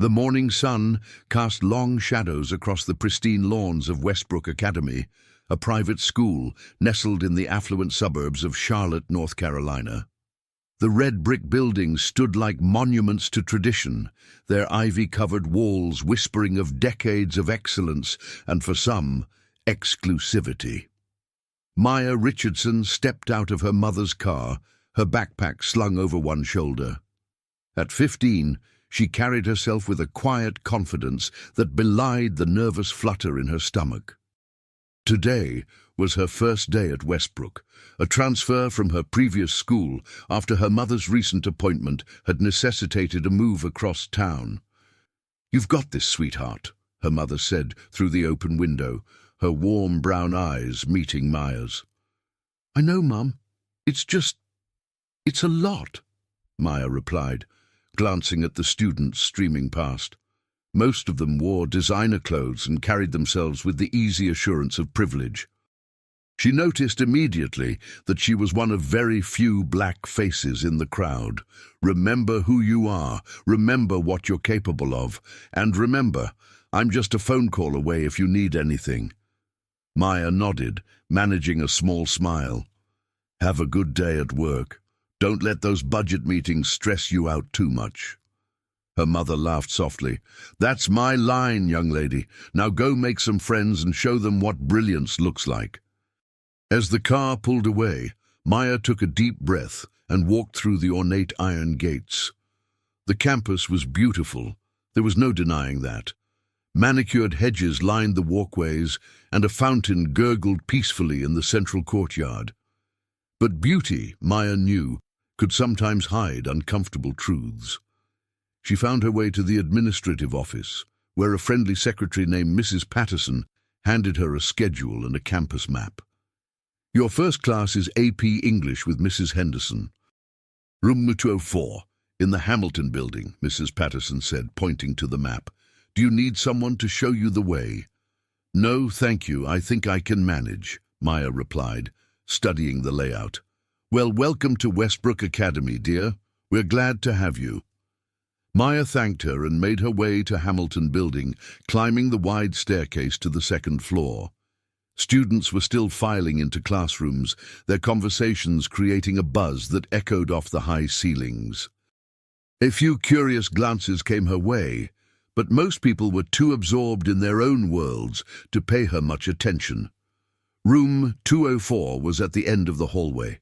The morning sun cast long shadows across the pristine lawns of Westbrook Academy, a private school nestled in the affluent suburbs of Charlotte, North Carolina. The red brick buildings stood like monuments to tradition, their ivy-covered walls whispering of decades of excellence and, for some, exclusivity. Maya Richardson stepped out of her mother's car, her backpack slung over one shoulder. At 15, she carried herself with a quiet confidence that belied the nervous flutter in her stomach. Today was her first day at Westbrook, a transfer from her previous school after her mother's recent appointment had necessitated a move across town. "You've got this, sweetheart," her mother said through the open window, her warm brown eyes meeting Maya's. "I know, Mum. It's a lot," Maya replied, glancing at the students streaming past. Most of them wore designer clothes and carried themselves with the easy assurance of privilege. She noticed immediately that she was one of very few black faces in the crowd. Remember who you are, remember what you're capable of, and remember, I'm just a phone call away if you need anything. Maya nodded, managing a small smile. "Have a good day at work. Don't let those budget meetings stress you out too much." Her mother laughed softly. "That's my line, young lady. Now go make some friends and show them what brilliance looks like." As the car pulled away, Maya took a deep breath and walked through the ornate iron gates. The campus was beautiful. There was no denying that. Manicured hedges lined the walkways, and a fountain gurgled peacefully in the central courtyard. But beauty, Maya knew, could sometimes hide uncomfortable truths. She found her way to the administrative office, where a friendly secretary named Mrs. Patterson handed her a schedule and a campus map. "Your first class is AP English with Mrs. Henderson. Room 204, in the Hamilton building," Mrs. Patterson said, pointing to the map. "Do you need someone to show you the way?" "No, thank you. I think I can manage," Maya replied, studying the layout. "Well, welcome to Westbrook Academy, dear. We're glad to have you." Maya thanked her and made her way to Hamilton building, climbing the wide staircase to the second floor. Students were still filing into classrooms, their conversations creating a buzz that echoed off the high ceilings. A few curious glances came her way, but most people were too absorbed in their own worlds to pay her much attention. Room 204 was at the end of the hallway.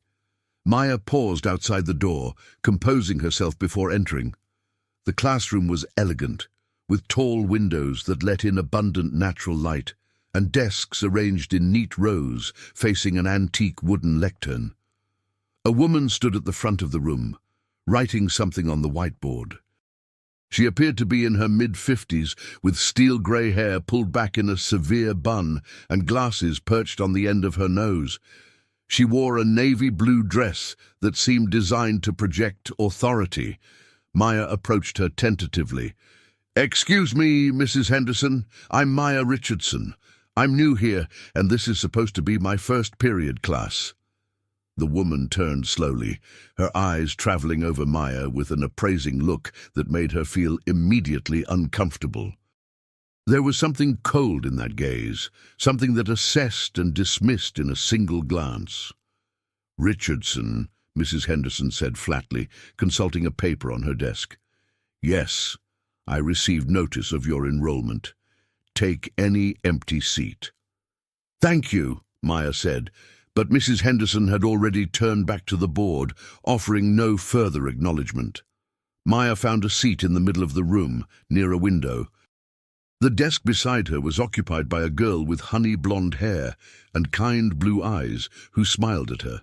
Maya paused outside the door, composing herself before entering. The classroom was elegant, with tall windows that let in abundant natural light, and desks arranged in neat rows facing an antique wooden lectern. A woman stood at the front of the room, writing something on the whiteboard. She appeared to be in her mid-50s, with steel-grey hair pulled back in a severe bun and glasses perched on the end of her nose. She wore a navy blue dress that seemed designed to project authority. Maya approached her tentatively. "Excuse me, Mrs. Henderson. I'm Maya Richardson. I'm new here, and this is supposed to be my first period class." The woman turned slowly, her eyes traveling over Maya with an appraising look that made her feel immediately uncomfortable. There was something cold in that gaze, something that assessed and dismissed in a single glance. "Richardson," Mrs. Henderson said flatly, consulting a paper on her desk. "Yes, I received notice of your enrollment. Take any empty seat." "Thank you," Maya said, but Mrs. Henderson had already turned back to the board, offering no further acknowledgement. Maya found a seat in the middle of the room, near a window. The desk beside her was occupied by a girl with honey blonde hair and kind blue eyes, who smiled at her.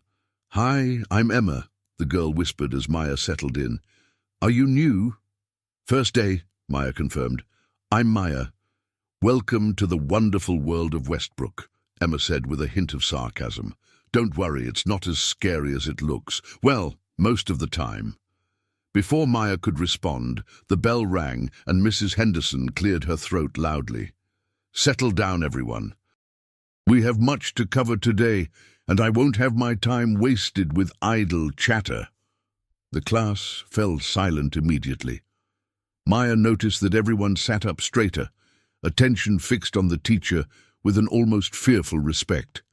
"Hi, I'm Emma," the girl whispered as Maya settled in. "Are you new?" "First day," Maya confirmed. "I'm Maya. Welcome to the wonderful world of Westbrook," Emma said with a hint of sarcasm. "Don't worry, it's not as scary as it looks. Well, most of the time." Before Maya could respond, the bell rang and Mrs. Henderson cleared her throat loudly. "Settle down, everyone. We have much to cover today, and I won't have my time wasted with idle chatter." The class fell silent immediately. Maya noticed that everyone sat up straighter, attention fixed on the teacher with an almost fearful respect.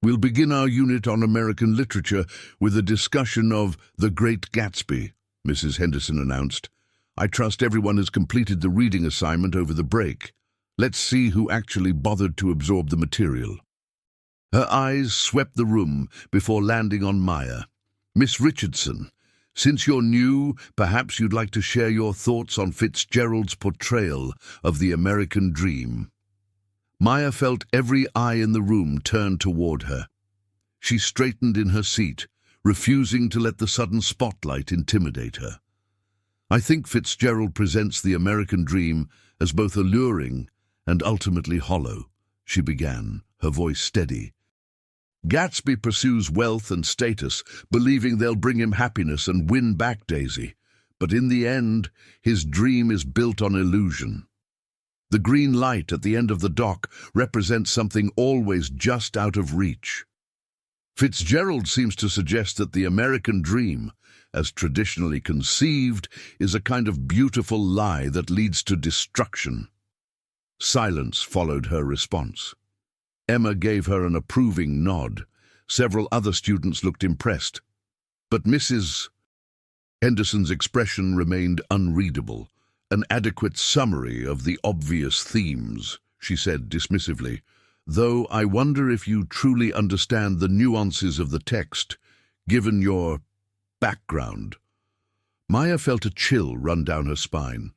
"We'll begin our unit on American literature with a discussion of The Great Gatsby," Mrs. Henderson announced. "I trust everyone has completed the reading assignment over the break. Let's see who actually bothered to absorb the material." Her eyes swept the room before landing on Maya. "Miss Richardson, since you're new, perhaps you'd like to share your thoughts on Fitzgerald's portrayal of the American dream." Maya felt every eye in the room turn toward her. She straightened in her seat, refusing to let the sudden spotlight intimidate her. "I think Fitzgerald presents the American dream as both alluring and ultimately hollow," she began, her voice steady. "Gatsby pursues wealth and status, believing they'll bring him happiness and win back Daisy. But in the end, his dream is built on illusion. The green light at the end of the dock represents something always just out of reach. Fitzgerald seems to suggest that the American dream, as traditionally conceived, is a kind of beautiful lie that leads to destruction." Silence followed her response. Emma gave her an approving nod. Several other students looked impressed. But Mrs. Henderson's expression remained unreadable. "An adequate summary of the obvious themes," she said dismissively, "though I wonder if you truly understand the nuances of the text, given your background." Maya felt a chill run down her spine.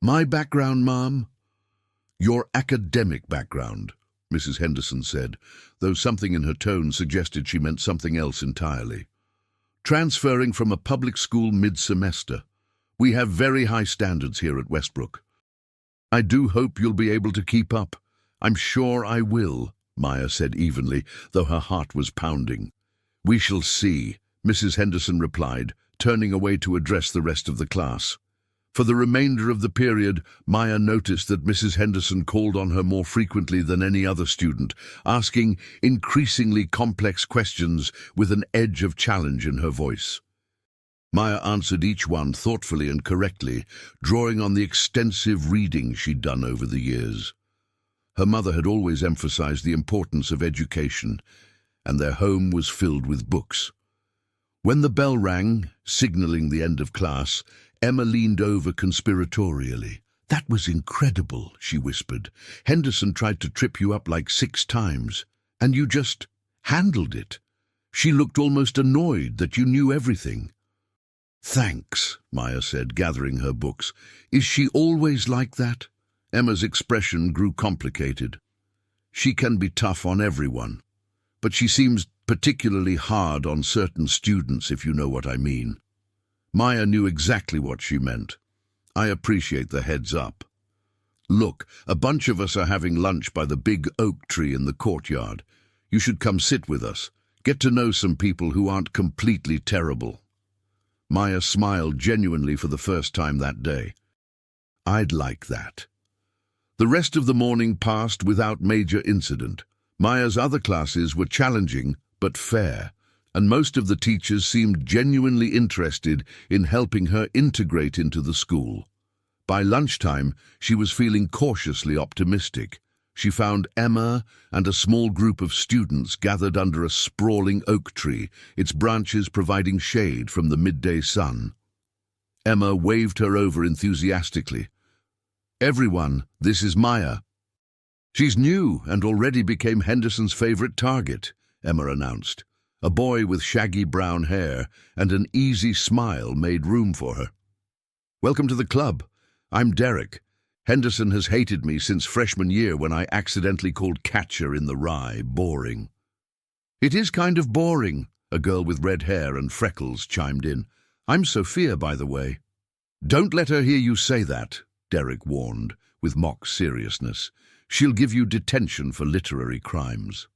"My background, Mom?" "Your academic background," Mrs. Henderson said, though something in her tone suggested she meant something else entirely. "Transferring from a public school mid-semester. We have very high standards here at Westbrook. I do hope you'll be able to keep up." "I'm sure I will," Maya said evenly, though her heart was pounding. "We shall see," Mrs. Henderson replied, turning away to address the rest of the class. For the remainder of the period, Maya noticed that Mrs. Henderson called on her more frequently than any other student, asking increasingly complex questions with an edge of challenge in her voice. Maya answered each one thoughtfully and correctly, drawing on the extensive reading she'd done over the years. Her mother had always emphasized the importance of education, and their home was filled with books. When the bell rang, signaling the end of class, Emma leaned over conspiratorially. "That was incredible," she whispered. "Henderson tried to trip you up like 6 times, and you just handled it. She looked almost annoyed that you knew everything." "Thanks," Maya said, gathering her books. "Is she always like that?" Emma's expression grew complicated. "She can be tough on everyone, but she seems particularly hard on certain students, if you know what I mean." Maya knew exactly what she meant. "I appreciate the heads up. Look, a bunch of us are having lunch by the big oak tree in the courtyard. You should come sit with us. Get to know some people who aren't completely terrible." Maya smiled genuinely for the first time that day. "I'd like that." The rest of the morning passed without major incident. Maya's other classes were challenging but fair, and most of the teachers seemed genuinely interested in helping her integrate into the school. By lunchtime, she was feeling cautiously optimistic. She found Emma and a small group of students gathered under a sprawling oak tree, its branches providing shade from the midday sun. Emma waved her over enthusiastically. "Everyone, this is Maya." "She's new and already became Henderson's favorite target," Emma announced. A boy with shaggy brown hair and an easy smile made room for her. "Welcome to the club. I'm Derek. Henderson has hated me since freshman year when I accidentally called Catcher in the Rye boring." "It is kind of boring," a girl with red hair and freckles chimed in. "I'm Sophia, by the way." "Don't let her hear you say that," Derek warned, with mock seriousness. "She'll give you detention for literary crimes."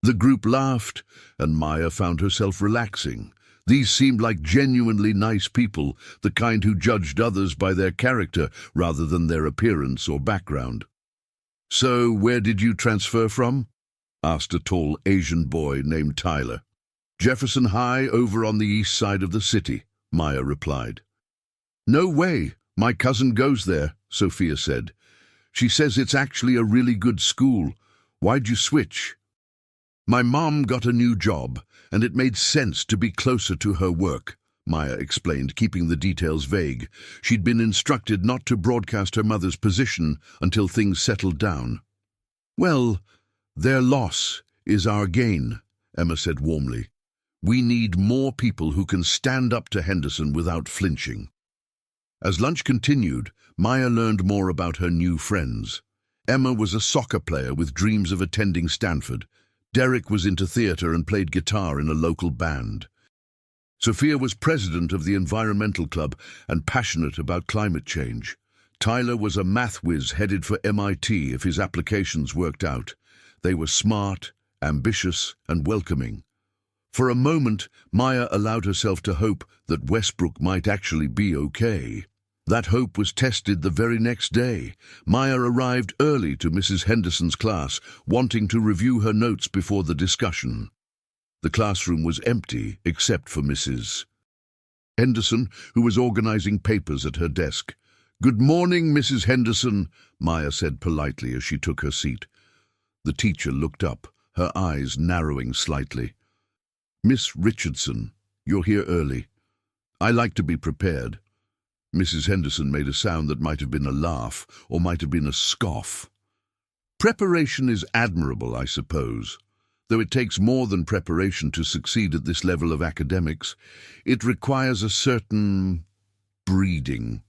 The group laughed, and Maya found herself relaxing. These seemed like genuinely nice people, the kind who judged others by their character rather than their appearance or background. "So, where did you transfer from?" asked a tall Asian boy named Tyler. "Jefferson High over on the east side of the city," Maya replied. "No way," My cousin goes there, Sophia said. She says it's actually a really good school. Why'd you switch? My mom got a new job, and it made sense to be closer to her work, Maya explained, keeping the details vague. She'd been instructed not to broadcast her mother's position until things settled down. Well, their loss is our gain, Emma said warmly. We need more people who can stand up to Henderson without flinching. As lunch continued, Maya learned more about her new friends. Emma was a soccer player with dreams of attending Stanford. Derek was into theatre and played guitar in a local band. Sophia was president of the Environmental Club and passionate about climate change. Tyler was a math whiz headed for MIT if his applications worked out. They were smart, ambitious, and welcoming. For a moment, Maya allowed herself to hope that Westbrook might actually be okay. That hope was tested the very next day. Maya arrived early to Mrs. Henderson's class, wanting to review her notes before the discussion. The classroom was empty, except for Mrs. Henderson, who was organizing papers at her desk. "Good morning, Mrs. Henderson," Maya said politely as she took her seat. The teacher looked up, her eyes narrowing slightly. "Miss Richardson, you're here early. I like to be prepared." Mrs. Henderson made a sound that might have been a laugh, or might have been a scoff. "Preparation is admirable, I suppose. Though it takes more than preparation to succeed at this level of academics. It requires a certain breeding."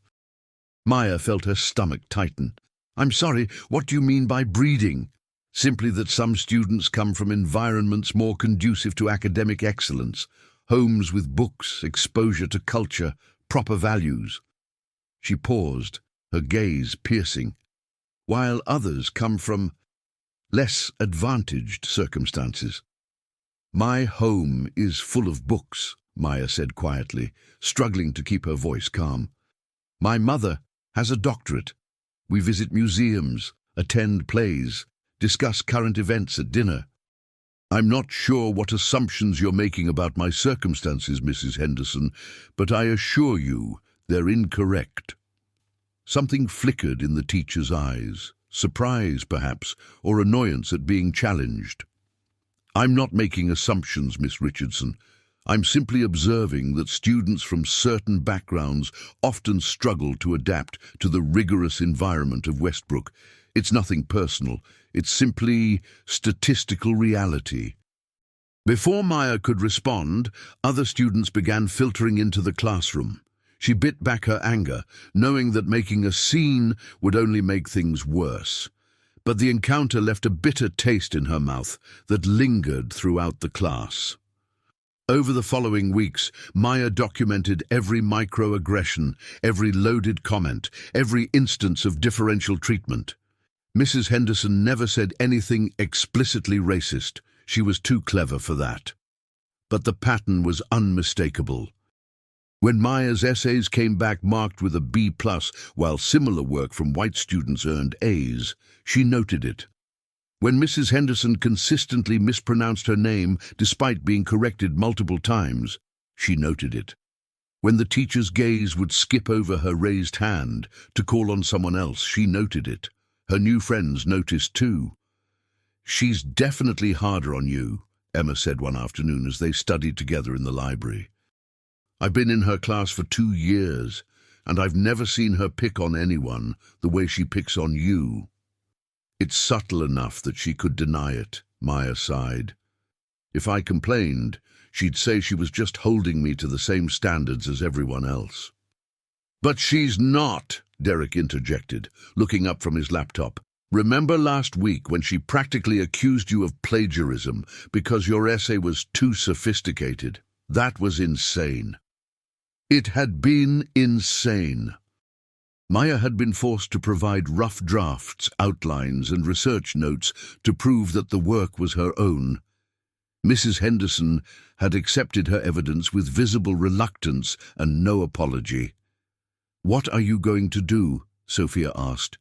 Maya felt her stomach tighten. "I'm sorry, what do you mean by breeding?" "Simply that some students come from environments more conducive to academic excellence, homes with books, exposure to culture, proper values." She paused, her gaze piercing. "While others come from less advantaged circumstances." "My home is full of books," Maya said quietly, struggling to keep her voice calm. "My mother has a doctorate. We visit museums, attend plays, discuss current events at dinner." "I'm not sure what assumptions you're making about my circumstances, Mrs. Henderson, but I assure you they're incorrect." Something flickered in the teacher's eyes. Surprise, perhaps, or annoyance at being challenged. "I'm not making assumptions, Miss Richardson. I'm simply observing that students from certain backgrounds often struggle to adapt to the rigorous environment of Westbrook. It's nothing personal. It's simply statistical reality." Before Maya could respond, other students began filtering into the classroom. She bit back her anger, knowing that making a scene would only make things worse. But the encounter left a bitter taste in her mouth that lingered throughout the class. Over the following weeks, Maya documented every microaggression, every loaded comment, every instance of differential treatment. Mrs. Henderson never said anything explicitly racist. She was too clever for that. But the pattern was unmistakable. When Maya's essays came back marked with a B+, while similar work from white students earned A's, she noted it. When Mrs. Henderson consistently mispronounced her name despite being corrected multiple times, she noted it. When the teacher's gaze would skip over her raised hand to call on someone else, she noted it. Her new friends noticed too. "She's definitely harder on you," Emma said one afternoon as they studied together in the library. "I've been in her class for 2 years, and I've never seen her pick on anyone the way she picks on you." "It's subtle enough that she could deny it," Maya sighed. "If I complained, she'd say she was just holding me to the same standards as everyone else." "But she's not," Derek interjected, looking up from his laptop. "Remember last week when she practically accused you of plagiarism because your essay was too sophisticated? That was insane." It had been insane. Maya had been forced to provide rough drafts, outlines, and research notes to prove that the work was her own. Mrs. Henderson had accepted her evidence with visible reluctance and no apology. "What are you going to do?" Sophia asked.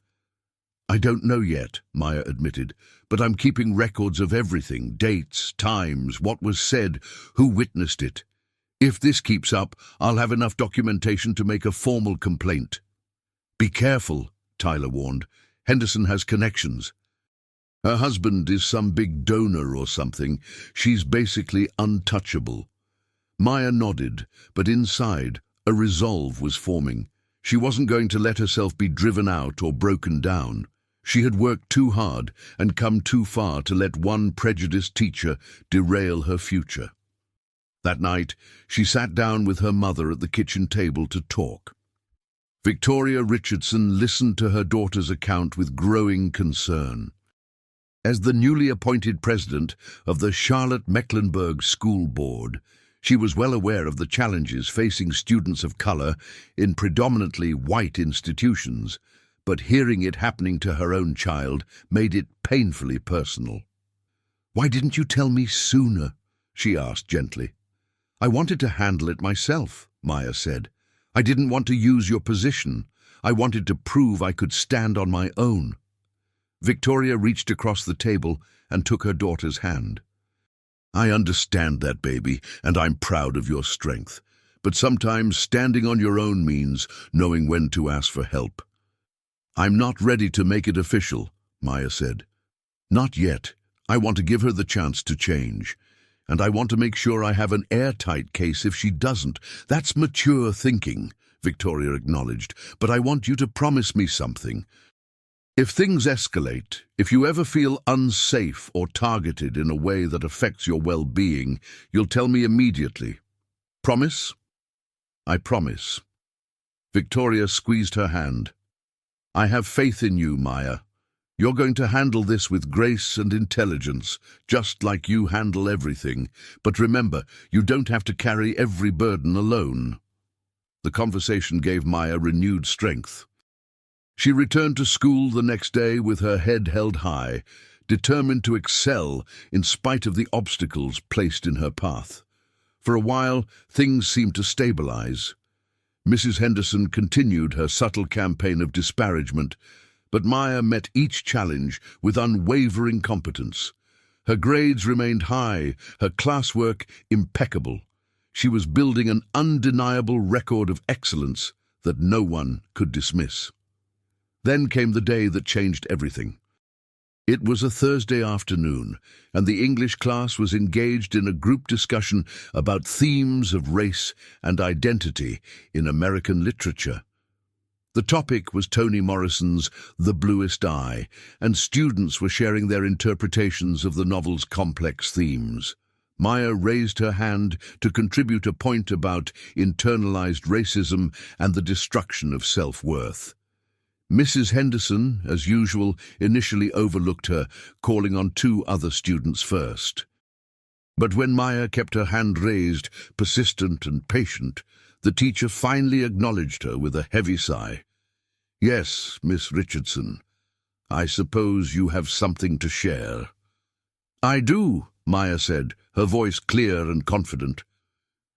"I don't know yet," Maya admitted, "but I'm keeping records of everything, dates, times, what was said, who witnessed it. If this keeps up, I'll have enough documentation to make a formal complaint." Be careful, Tyler warned. Henderson has connections. Her husband is some big donor or something. She's basically untouchable. Maya nodded, but inside, a resolve was forming. She wasn't going to let herself be driven out or broken down. She had worked too hard and come too far to let one prejudiced teacher derail her future. That night, she sat down with her mother at the kitchen table to talk. Victoria Richardson listened to her daughter's account with growing concern. As the newly appointed president of the Charlotte-Mecklenburg School Board, she was well aware of the challenges facing students of color in predominantly white institutions, but hearing it happening to her own child made it painfully personal. "Why didn't you tell me sooner?" she asked gently. "I wanted to handle it myself," Maya said. "I didn't want to use your position. I wanted to prove I could stand on my own." Victoria reached across the table and took her daughter's hand. "I understand that, baby, and I'm proud of your strength. But sometimes standing on your own means knowing when to ask for help." "I'm not ready to make it official," Maya said. "Not yet. I want to give her the chance to change. And I want to make sure I have an airtight case if she doesn't." "That's mature thinking," Victoria acknowledged. "But I want you to promise me something. If things escalate, if you ever feel unsafe or targeted in a way that affects your well-being, you'll tell me immediately. Promise?" "I promise." Victoria squeezed her hand. "I have faith in you, Maya. You're going to handle this with grace and intelligence, just like you handle everything. But remember, you don't have to carry every burden alone." The conversation gave Maya renewed strength. She returned to school the next day with her head held high, determined to excel in spite of the obstacles placed in her path. For a while, things seemed to stabilize. Mrs. Henderson continued her subtle campaign of disparagement, but Maya met each challenge with unwavering competence. Her grades remained high, her classwork impeccable. She was building an undeniable record of excellence that no one could dismiss. Then came the day that changed everything. It was a Thursday afternoon, and the English class was engaged in a group discussion about themes of race and identity in American literature. The topic was Toni Morrison's The Bluest Eye, and students were sharing their interpretations of the novel's complex themes. Maya raised her hand to contribute a point about internalized racism and the destruction of self-worth. Mrs. Henderson, as usual, initially overlooked her, calling on two other students first. But when Maya kept her hand raised, persistent and patient, the teacher finally acknowledged her with a heavy sigh. "Yes, Miss Richardson, I suppose you have something to share." "I do," Maya said, her voice clear and confident.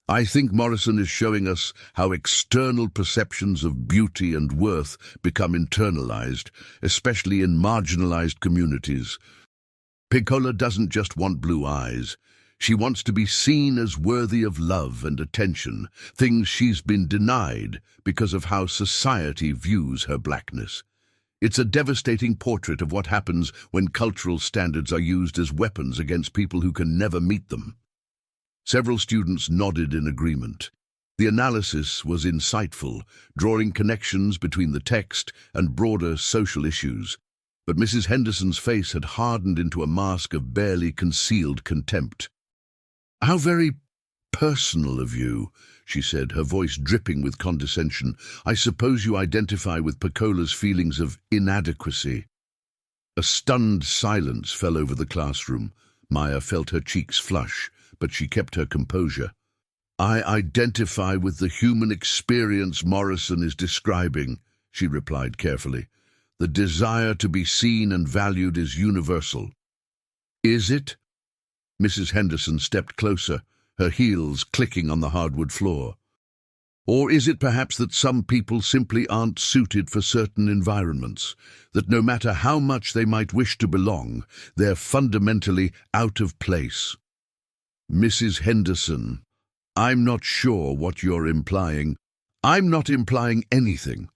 "I think Morrison is showing us how external perceptions of beauty and worth become internalized, especially in marginalized communities. Piccola doesn't just want blue eyes. She wants to be seen as worthy of love and attention, things she's been denied because of how society views her blackness. It's a devastating portrait of what happens when cultural standards are used as weapons against people who can never meet them." Several students nodded in agreement. The analysis was insightful, drawing connections between the text and broader social issues. But Mrs. Henderson's face had hardened into a mask of barely concealed contempt. "How very personal of you," she said, her voice dripping with condescension. "I suppose you identify with Piccola's feelings of inadequacy." A stunned silence fell over the classroom. Maya felt her cheeks flush, but she kept her composure. "I identify with the human experience Morrison is describing," she replied carefully. "The desire to be seen and valued is universal." "Is it?" Mrs. Henderson stepped closer, her heels clicking on the hardwood floor. "Or is it perhaps that some people simply aren't suited for certain environments, that no matter how much they might wish to belong, they're fundamentally out of place?" "Mrs. Henderson, I'm not sure what you're implying." "I'm not implying anything.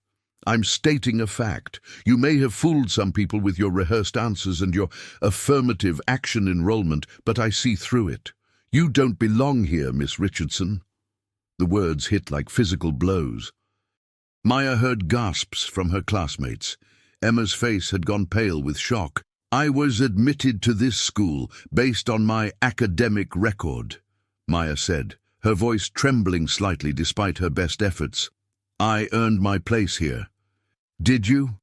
I'm stating a fact. You may have fooled some people with your rehearsed answers and your affirmative action enrollment, but I see through it. You don't belong here, Miss Richardson." The words hit like physical blows. Maya heard gasps from her classmates. Emma's face had gone pale with shock. "I was admitted to this school based on my academic record," Maya said, her voice trembling slightly despite her best efforts. "I earned my place here. Did you?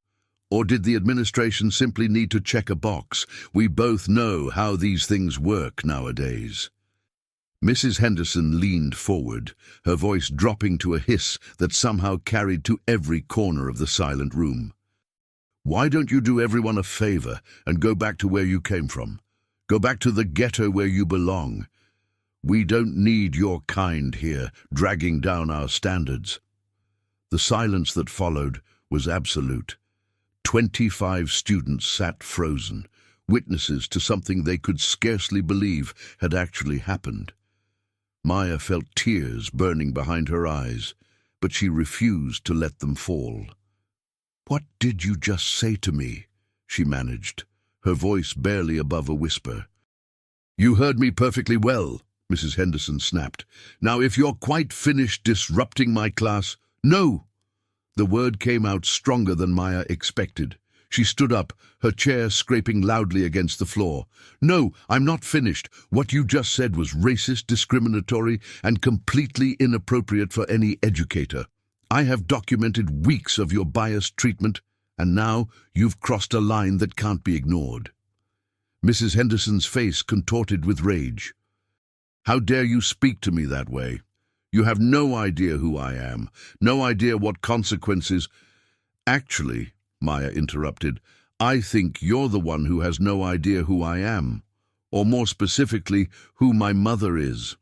Or did the administration simply need to check a box? We both know how these things work nowadays." Mrs. Henderson leaned forward, her voice dropping to a hiss that somehow carried to every corner of the silent room. "Why don't you do everyone a favor and go back to where you came from? Go back to the ghetto where you belong. We don't need your kind here, dragging down our standards." The silence that followed was absolute. 25 students sat frozen, witnesses to something they could scarcely believe had actually happened. Maya felt tears burning behind her eyes, but she refused to let them fall. "What did you just say to me?" she managed, her voice barely above a whisper. "You heard me perfectly well," Mrs. Henderson snapped. "Now, if you're quite finished disrupting my class—" "No!" The word came out stronger than Maya expected. She stood up, her chair scraping loudly against the floor. "No, I'm not finished. What you just said was racist, discriminatory, and completely inappropriate for any educator. I have documented weeks of your biased treatment, and now you've crossed a line that can't be ignored." Mrs. Henderson's face contorted with rage. "How dare you speak to me that way? You have no idea who I am, no idea what consequences—" "Actually," Maya interrupted, "I think you're the one who has no idea who I am, or more specifically, who my mother is."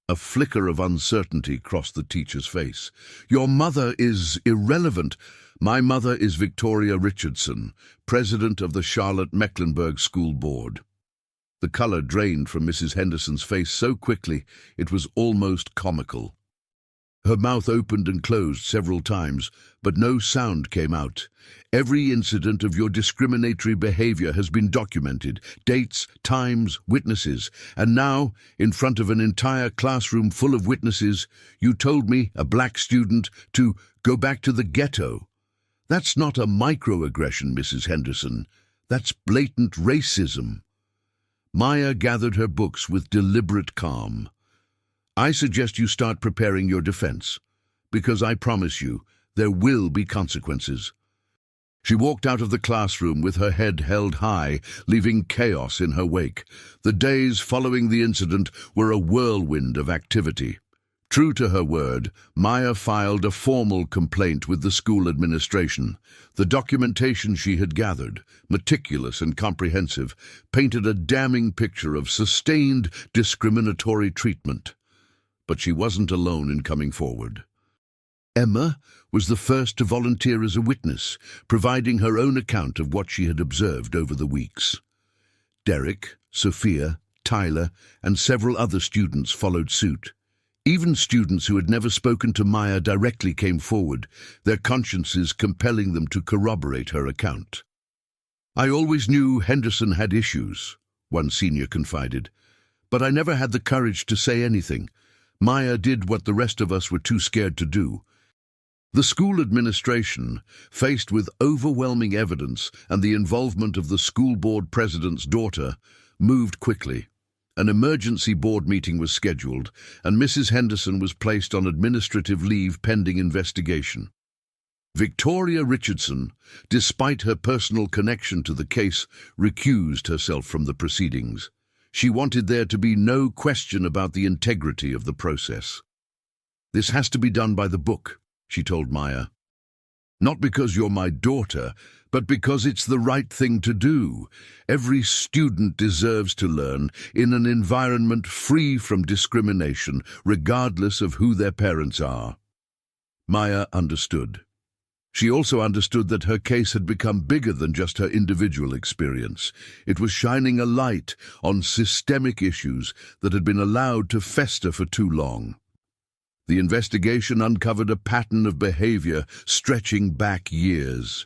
A flicker of uncertainty crossed the teacher's face. "Your mother is irrelevant. My mother is Victoria Richardson, president of the Charlotte-Mecklenburg School Board." The color drained from Mrs. Henderson's face so quickly it was almost comical. Her mouth opened and closed several times, but no sound came out. "Every incident of your discriminatory behavior has been documented, dates, times, witnesses, and now, in front of an entire classroom full of witnesses, you told me, a black student, to go back to the ghetto. That's not a microaggression, Mrs. Henderson. That's blatant racism." Maya gathered her books with deliberate calm. "I suggest you start preparing your defense, because I promise you, there will be consequences." She walked out of the classroom with her head held high, leaving chaos in her wake. The days following the incident were a whirlwind of activity. True to her word, Maya filed a formal complaint with the school administration. The documentation she had gathered, meticulous and comprehensive, painted a damning picture of sustained discriminatory treatment. But she wasn't alone in coming forward. Emma was the first to volunteer as a witness, providing her own account of what she had observed over the weeks. Derek, Sophia, Tyler, and several other students followed suit. Even students who had never spoken to Maya directly came forward, their consciences compelling them to corroborate her account. "I always knew Henderson had issues," one senior confided, "but I never had the courage to say anything. Maya did what the rest of us were too scared to do." The school administration, faced with overwhelming evidence and the involvement of the school board president's daughter, moved quickly. An emergency board meeting was scheduled, and Mrs. Henderson was placed on administrative leave pending investigation. Victoria Richardson, despite her personal connection to the case, recused herself from the proceedings. She wanted there to be no question about the integrity of the process. "This has to be done by the book," she told Maya. "Not because you're my daughter, but because it's the right thing to do. Every student deserves to learn in an environment free from discrimination, regardless of who their parents are." Maya understood. She also understood that her case had become bigger than just her individual experience. It was shining a light on systemic issues that had been allowed to fester for too long. The investigation uncovered a pattern of behavior stretching back years.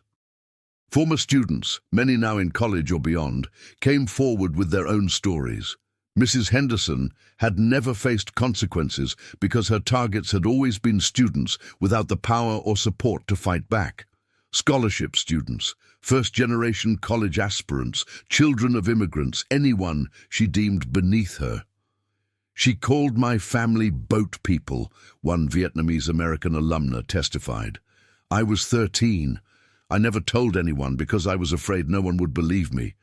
Former students, many now in college or beyond, came forward with their own stories. Mrs. Henderson had never faced consequences because her targets had always been students without the power or support to fight back. Scholarship students, first-generation college aspirants, children of immigrants, anyone she deemed beneath her. "She called my family boat people," one Vietnamese-American alumna testified. "I was 13. I never told anyone because I was afraid no one would believe me.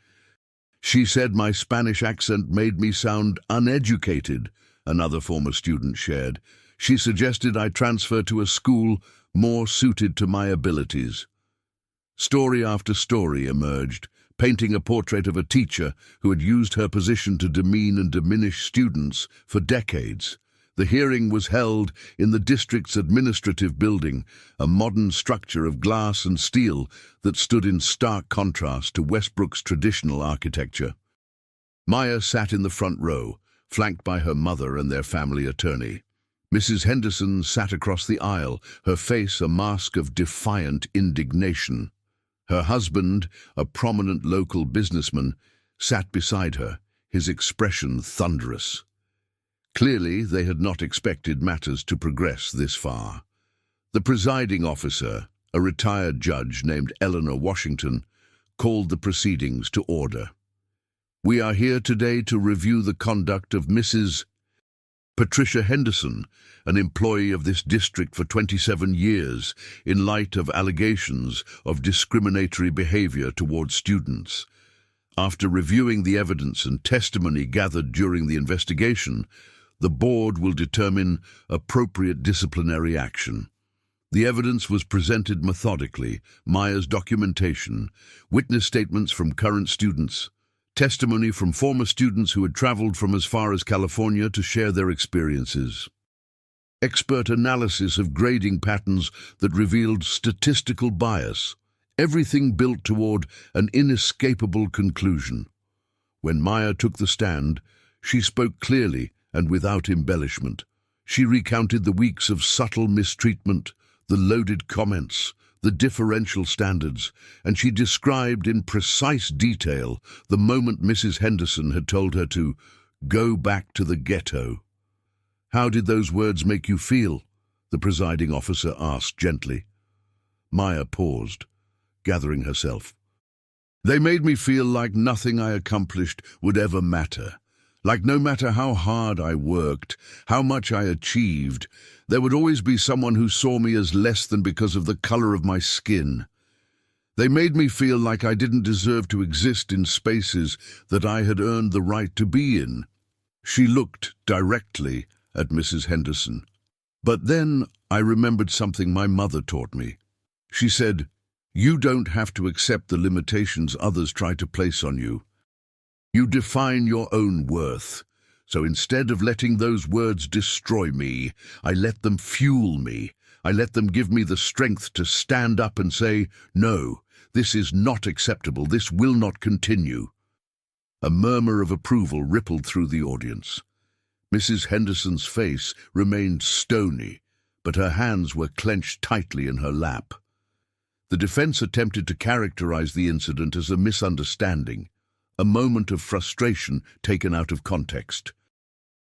She said my Spanish accent made me sound uneducated," another former student shared. "She suggested I transfer to a school more suited to my abilities." Story after story emerged, painting a portrait of a teacher who had used her position to demean and diminish students for decades. The hearing was held in the district's administrative building, a modern structure of glass and steel that stood in stark contrast to Westbrook's traditional architecture. Maya sat in the front row, flanked by her mother and their family attorney. Mrs. Henderson sat across the aisle, her face a mask of defiant indignation. Her husband, a prominent local businessman, sat beside her, his expression thunderous. Clearly, they had not expected matters to progress this far. The presiding officer, a retired judge named Eleanor Washington, called the proceedings to order. "We are here today to review the conduct of Mrs. Patricia Henderson, an employee of this district for 27 years, in light of allegations of discriminatory behavior towards students. After reviewing the evidence and testimony gathered during the investigation, the board will determine appropriate disciplinary action." The evidence was presented methodically: Maya's documentation, witness statements from current students, testimony from former students who had traveled from as far as California to share their experiences, expert analysis of grading patterns that revealed statistical bias, everything built toward an inescapable conclusion. When Maya took the stand, she spoke clearly and without embellishment. She recounted the weeks of subtle mistreatment, the loaded comments, the differential standards, and she described in precise detail the moment Mrs. Henderson had told her to go back to the ghetto. "How did those words make you feel?" the presiding officer asked gently. Maya paused, gathering herself. "They made me feel like nothing I accomplished would ever matter. Like no matter how hard I worked, how much I achieved, there would always be someone who saw me as less than because of the color of my skin. They made me feel like I didn't deserve to exist in spaces that I had earned the right to be in." She looked directly at Mrs. Henderson. "But then I remembered something my mother taught me. She said, 'You don't have to accept the limitations others try to place on you. You define your own worth. So instead of letting those words destroy me, I let them fuel me. I let them give me the strength to stand up and say, no, this is not acceptable. This will not continue.'" A murmur of approval rippled through the audience. Mrs. Henderson's face remained stony, but her hands were clenched tightly in her lap. The defense attempted to characterize the incident as a misunderstanding, a moment of frustration taken out of context.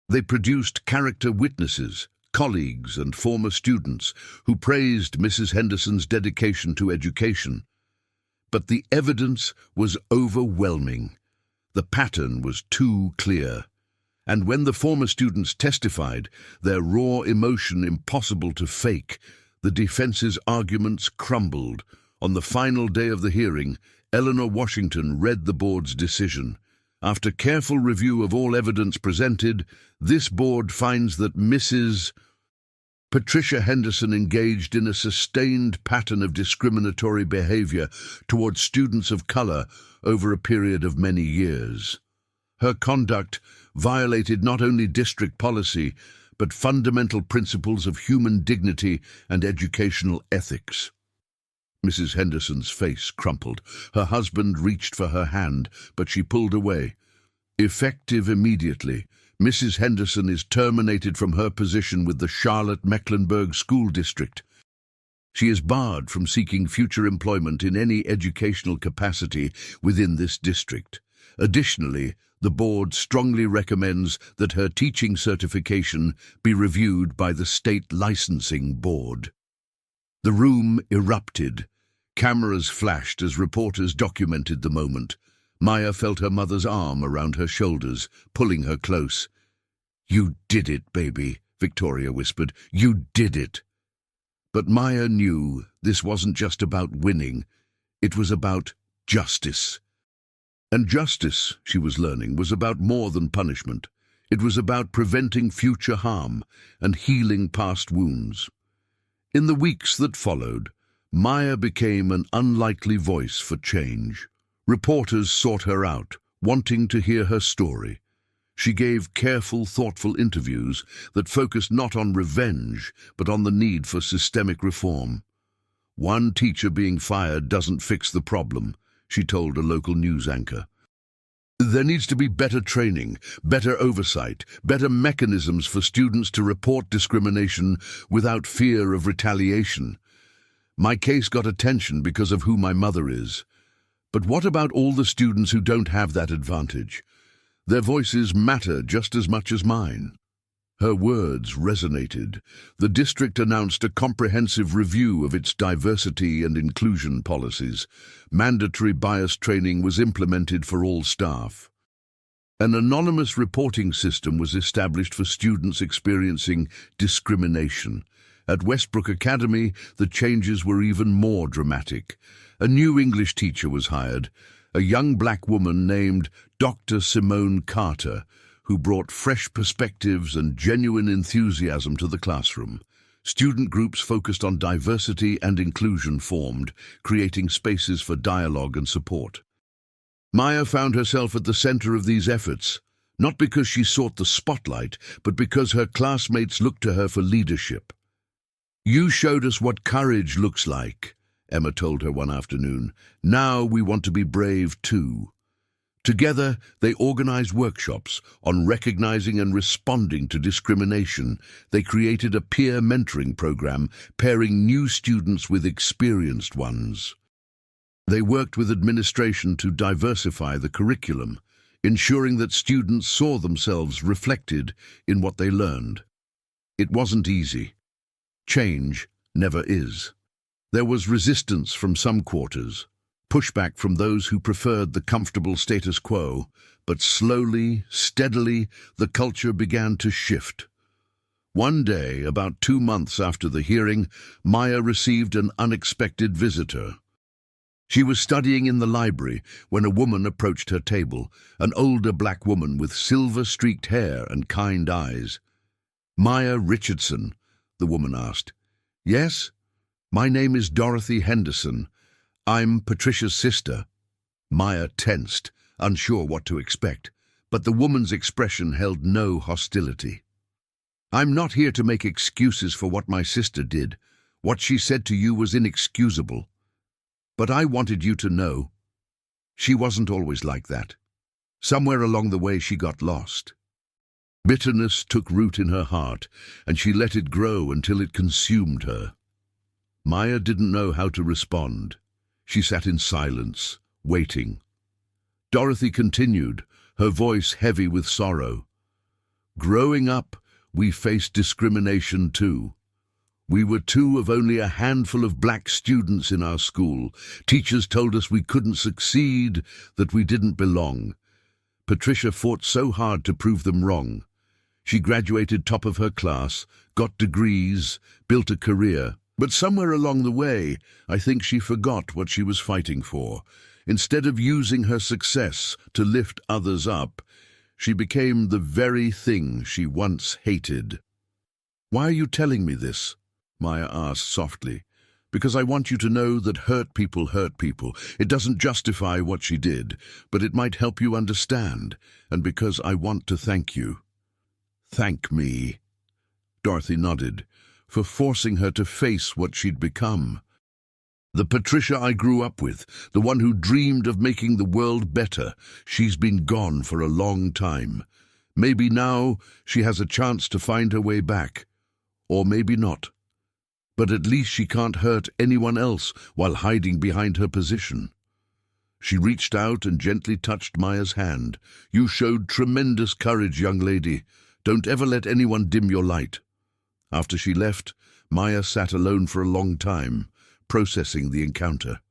They produced character witnesses, colleagues and former students who praised Mrs. Henderson's dedication to education. But the evidence was overwhelming. The pattern was too clear. And when the former students testified, their raw emotion impossible to fake, the defense's arguments crumbled. On the final day of the hearing, Eleanor Washington read the board's decision. "After careful review of all evidence presented, this board finds that Mrs. Patricia Henderson engaged in a sustained pattern of discriminatory behavior towards students of color over a period of many years. Her conduct violated not only district policy, but fundamental principles of human dignity and educational ethics." Mrs. Henderson's face crumpled. Her husband reached for her hand, but she pulled away. "Effective immediately, Mrs. Henderson is terminated from her position with the Charlotte-Mecklenburg School District. She is barred from seeking future employment in any educational capacity within this district. Additionally, the board strongly recommends that her teaching certification be reviewed by the state licensing board. The room erupted. Cameras flashed as reporters documented the moment. Maya felt her mother's arm around her shoulders, pulling her close. "You did it, baby," Victoria whispered. "You did it." But Maya knew this wasn't just about winning. It was about justice. And justice, she was learning, was about more than punishment. It was about preventing future harm and healing past wounds. In the weeks that followed, Maya became an unlikely voice for change. Reporters sought her out, wanting to hear her story. She gave careful, thoughtful interviews that focused not on revenge, but on the need for systemic reform. "One teacher being fired doesn't fix the problem," she told a local news anchor. "There needs to be better training, better oversight, better mechanisms for students to report discrimination without fear of retaliation. My case got attention because of who my mother is. But what about all the students who don't have that advantage? Their voices matter just as much as mine." Her words resonated. The district announced a comprehensive review of its diversity and inclusion policies. Mandatory bias training was implemented for all staff. An anonymous reporting system was established for students experiencing discrimination. At Westbrook Academy, the changes were even more dramatic. A new English teacher was hired, a young black woman named Dr. Simone Carter, who brought fresh perspectives and genuine enthusiasm to the classroom. Student groups focused on diversity and inclusion formed, creating spaces for dialogue and support. Maya found herself at the center of these efforts, not because she sought the spotlight, but because her classmates looked to her for leadership. "You showed us what courage looks like," Emma told her one afternoon. "Now we want to be brave too." Together, they organized workshops on recognizing and responding to discrimination. They created a peer mentoring program, pairing new students with experienced ones. They worked with administration to diversify the curriculum, ensuring that students saw themselves reflected in what they learned. It wasn't easy. Change never is. There was resistance from some quarters, pushback from those who preferred the comfortable status quo, but slowly, steadily, the culture began to shift. One day, about 2 months after the hearing, Maya received an unexpected visitor. She was studying in the library when a woman approached her table, an older black woman with silver-streaked hair and kind eyes. "Maya Richardson?" the woman asked. "Yes? My name is Dorothy Henderson. I'm Patricia's sister." Maya tensed, unsure what to expect, but the woman's expression held no hostility. "I'm not here to make excuses for what my sister did. What she said to you was inexcusable. But I wanted you to know, she wasn't always like that. Somewhere along the way she got lost." Bitterness took root in her heart, and she let it grow until it consumed her. Maya didn't know how to respond. She sat in silence, waiting. Dorothy continued, her voice heavy with sorrow. "Growing up, we faced discrimination too. We were two of only a handful of black students in our school. Teachers told us we couldn't succeed, that we didn't belong. Patricia fought so hard to prove them wrong. She graduated top of her class, got degrees, built a career. But somewhere along the way, I think she forgot what she was fighting for. Instead of using her success to lift others up, she became the very thing she once hated." "Why are you telling me this?" Maya asked softly. "Because I want you to know that hurt people hurt people. It doesn't justify what she did, but it might help you understand, and because I want to thank you." "Thank me," Dorothy nodded, "for forcing her to face what she'd become. The Patricia I grew up with, the one who dreamed of making the world better, she's been gone for a long time. Maybe now she has a chance to find her way back, or maybe not. But at least she can't hurt anyone else while hiding behind her position. She reached out and gently touched Maya's hand. "You showed tremendous courage, young lady. Don't ever let anyone dim your light." After she left, Maya sat alone for a long time, processing the encounter.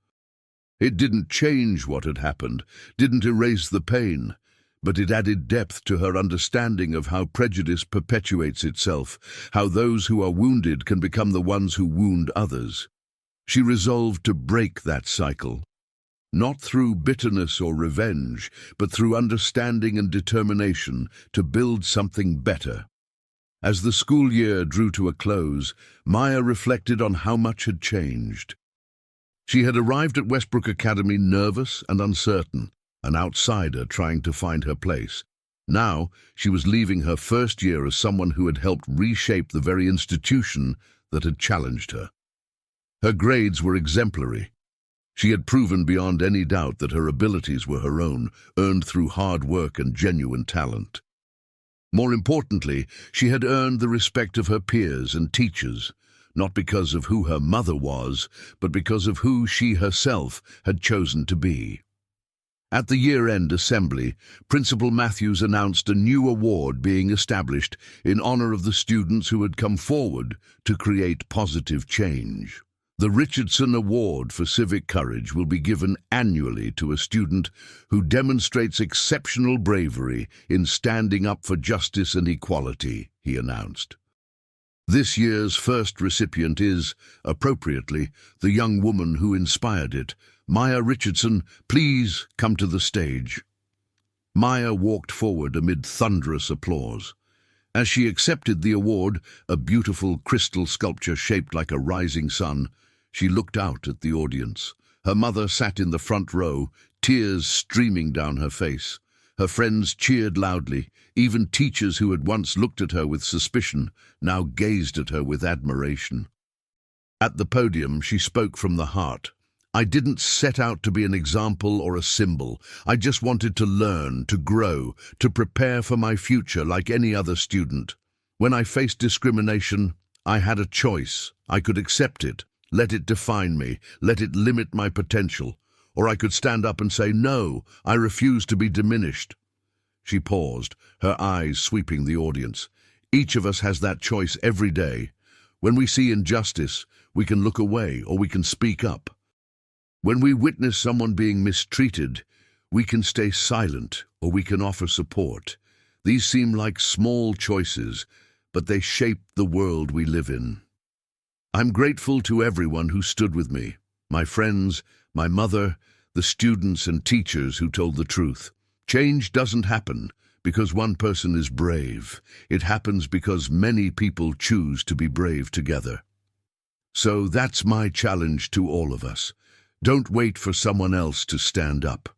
It didn't change what had happened, didn't erase the pain, but it added depth to her understanding of how prejudice perpetuates itself, how those who are wounded can become the ones who wound others. She resolved to break that cycle, not through bitterness or revenge, but through understanding and determination to build something better. As the school year drew to a close, Maya reflected on how much had changed. She had arrived at Westbrook Academy nervous and uncertain, an outsider trying to find her place. Now, she was leaving her first year as someone who had helped reshape the very institution that had challenged her. Her grades were exemplary. She had proven beyond any doubt that her abilities were her own, earned through hard work and genuine talent. More importantly, she had earned the respect of her peers and teachers, not because of who her mother was, but because of who she herself had chosen to be. At the year-end assembly, Principal Matthews announced a new award being established in honor of the students who had come forward to create positive change. The Richardson Award for Civic Courage will be given annually to a student who demonstrates exceptional bravery in standing up for justice and equality, he announced. This year's first recipient is, appropriately, the young woman who inspired it. Maya Richardson, please come to the stage. Maya walked forward amid thunderous applause. As she accepted the award, a beautiful crystal sculpture shaped like a rising sun, she looked out at the audience. Her mother sat in the front row, tears streaming down her face. Her friends cheered loudly. Even teachers who had once looked at her with suspicion now gazed at her with admiration. At the podium, she spoke from the heart. "I didn't set out to be an example or a symbol. I just wanted to learn, to grow, to prepare for my future like any other student. When I faced discrimination, I had a choice. I could accept it, let it define me, let it limit my potential. Or I could stand up and say, no, I refuse to be diminished." She paused, her eyes sweeping the audience. Each of us has that choice every day. When we see injustice, we can look away or we can speak up. When we witness someone being mistreated, we can stay silent or we can offer support. These seem like small choices, but they shape the world we live in. I'm grateful to everyone who stood with me, my friends, my mother, the students and teachers who told the truth. Change doesn't happen because one person is brave. It happens because many people choose to be brave together. So that's my challenge to all of us. Don't wait for someone else to stand up.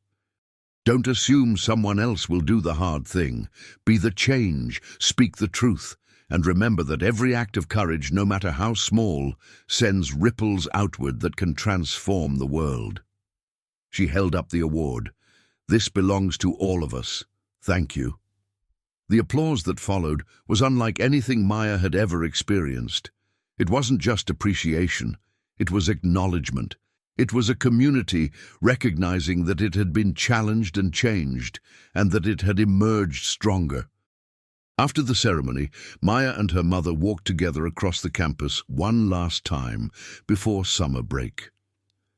Don't assume someone else will do the hard thing. Be the change, speak the truth, and remember that every act of courage, no matter how small, sends ripples outward that can transform the world. She held up the award. "This belongs to all of us. Thank you." The applause that followed was unlike anything Maya had ever experienced. It wasn't just appreciation, it was acknowledgement. It was a community recognizing that it had been challenged and changed, and that it had emerged stronger. After the ceremony, Maya and her mother walked together across the campus one last time before summer break.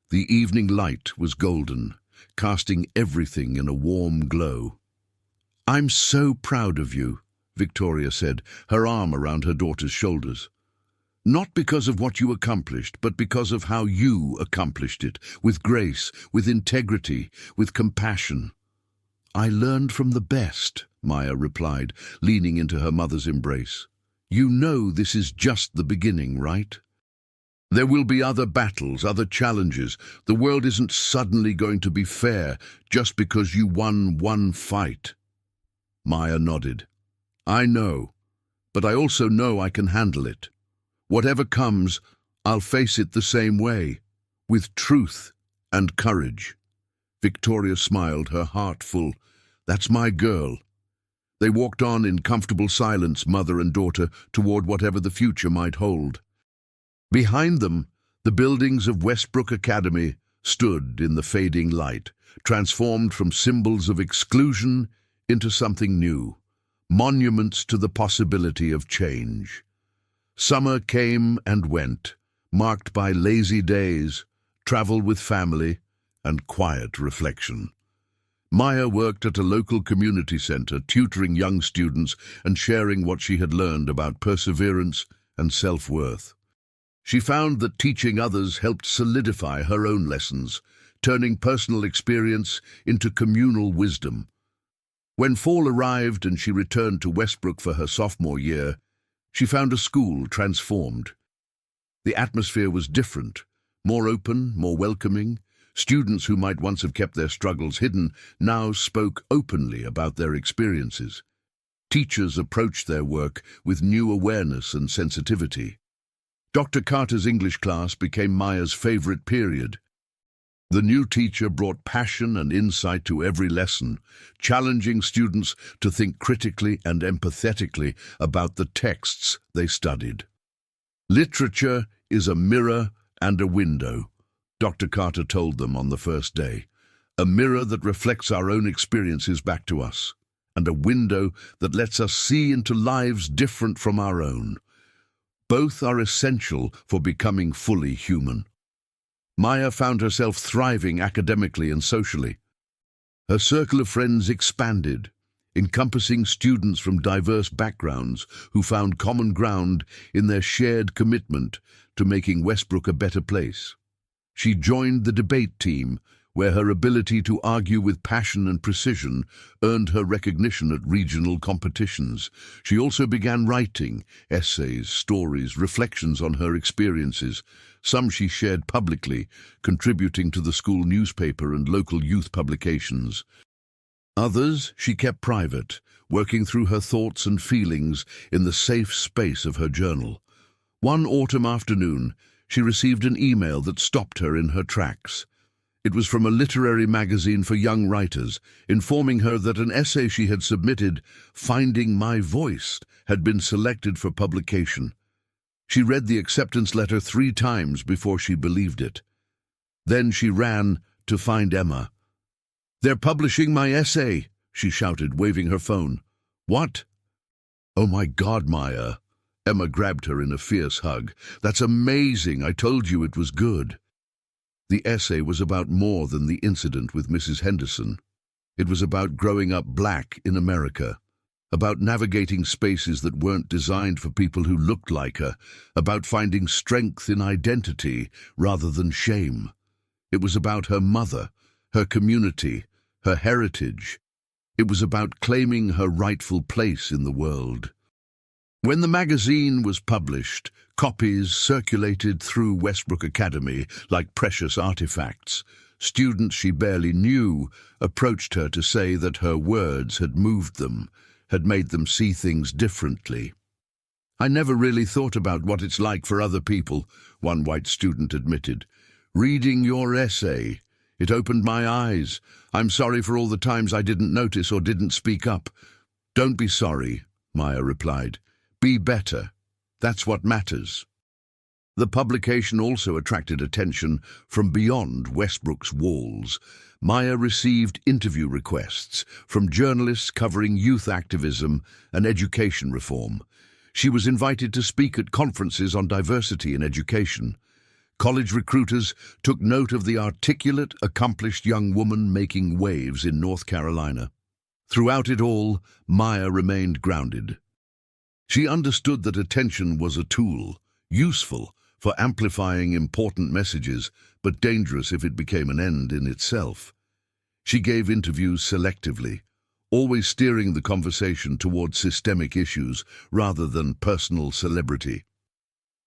The evening light was golden, casting everything in a warm glow. "I'm so proud of you," Victoria said, her arm around her daughter's shoulders. "Not because of what you accomplished, but because of how you accomplished it, with grace, with integrity, with compassion." "I learned from the best," Maya replied, leaning into her mother's embrace. "You know this is just the beginning, right? There will be other battles, other challenges. The world isn't suddenly going to be fair just because you won one fight." Maya nodded. "I know, but I also know I can handle it. Whatever comes, I'll face it the same way, with truth and courage." Victoria smiled, her heart full. "That's my girl." They walked on in comfortable silence, mother and daughter, toward whatever the future might hold. Behind them, the buildings of Westbrook Academy stood in the fading light, transformed from symbols of exclusion into something new, monuments to the possibility of change. Summer came and went, marked by lazy days, travel with family, and quiet reflection. Maya worked at a local community center, tutoring young students and sharing what she had learned about perseverance and self-worth. She found that teaching others helped solidify her own lessons, turning personal experience into communal wisdom. When fall arrived and she returned to Westbrook for her sophomore year, she found a school transformed. The atmosphere was different, more open, more welcoming. Students who might once have kept their struggles hidden now spoke openly about their experiences. Teachers approached their work with new awareness and sensitivity. Dr. Carter's English class became Maya's favorite period. The new teacher brought passion and insight to every lesson, challenging students to think critically and empathetically about the texts they studied. Literature is a mirror and a window, Dr. Carter told them on the first day. A mirror that reflects our own experiences back to us, and a window that lets us see into lives different from our own. Both are essential for becoming fully human. Maya found herself thriving academically and socially. Her circle of friends expanded, encompassing students from diverse backgrounds who found common ground in their shared commitment to making Westbrook a better place. She joined the debate team, where her ability to argue with passion and precision earned her recognition at regional competitions. She also began writing essays, stories, reflections on her experiences. Some she shared publicly, contributing to the school newspaper and local youth publications. Others she kept private, working through her thoughts and feelings in the safe space of her journal. One autumn afternoon, she received an email that stopped her in her tracks. It was from a literary magazine for young writers, informing her that an essay she had submitted, Finding My Voice, had been selected for publication. She read the acceptance letter 3 times before she believed it. Then she ran to find Emma. "They're publishing my essay," she shouted, waving her phone. "What?" "Oh my God, Maya." Emma grabbed her in a fierce hug. "That's amazing. I told you it was good." The essay was about more than the incident with Mrs. Henderson. It was about growing up black in America, about navigating spaces that weren't designed for people who looked like her, about finding strength in identity rather than shame. It was about her mother, her community, her heritage. It was about claiming her rightful place in the world. When the magazine was published, copies circulated through Westbrook Academy like precious artifacts. Students she barely knew approached her to say that her words had moved them, had made them see things differently. "I never really thought about what it's like for other people," one white student admitted. "Reading your essay, it opened my eyes. I'm sorry for all the times I didn't notice or didn't speak up." "Don't be sorry," Maya replied. "Be better. That's what matters." The publication also attracted attention from beyond Westbrook's walls. Maya received interview requests from journalists covering youth activism and education reform. She was invited to speak at conferences on diversity in education. College recruiters took note of the articulate, accomplished young woman making waves in North Carolina. Throughout it all, Maya remained grounded. She understood that attention was a tool, useful for amplifying important messages, but dangerous if it became an end in itself. She gave interviews selectively, always steering the conversation toward systemic issues rather than personal celebrity.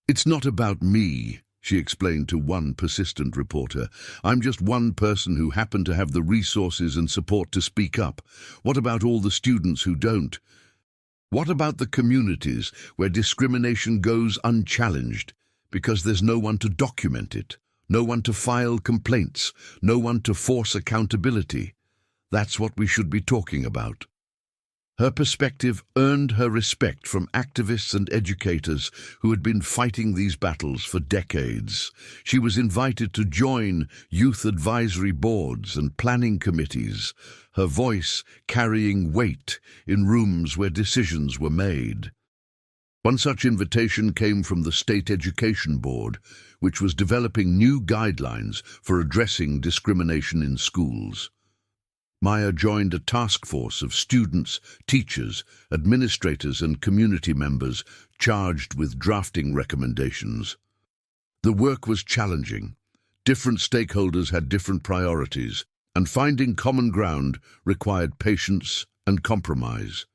"It's not about me," she explained to one persistent reporter. "I'm just one person who happened to have the resources and support to speak up. What about all the students who don't? What about the communities where discrimination goes unchallenged because there's no one to document it, no one to file complaints, no one to force accountability? That's what we should be talking about." Her perspective earned her respect from activists and educators who had been fighting these battles for decades. She was invited to join youth advisory boards and planning committees, her voice carrying weight in rooms where decisions were made. One such invitation came from the State Education Board, which was developing new guidelines for addressing discrimination in schools. Maya joined a task force of students, teachers, administrators and community members charged with drafting recommendations. The work was challenging. Different stakeholders had different priorities, and finding common ground required patience and compromise.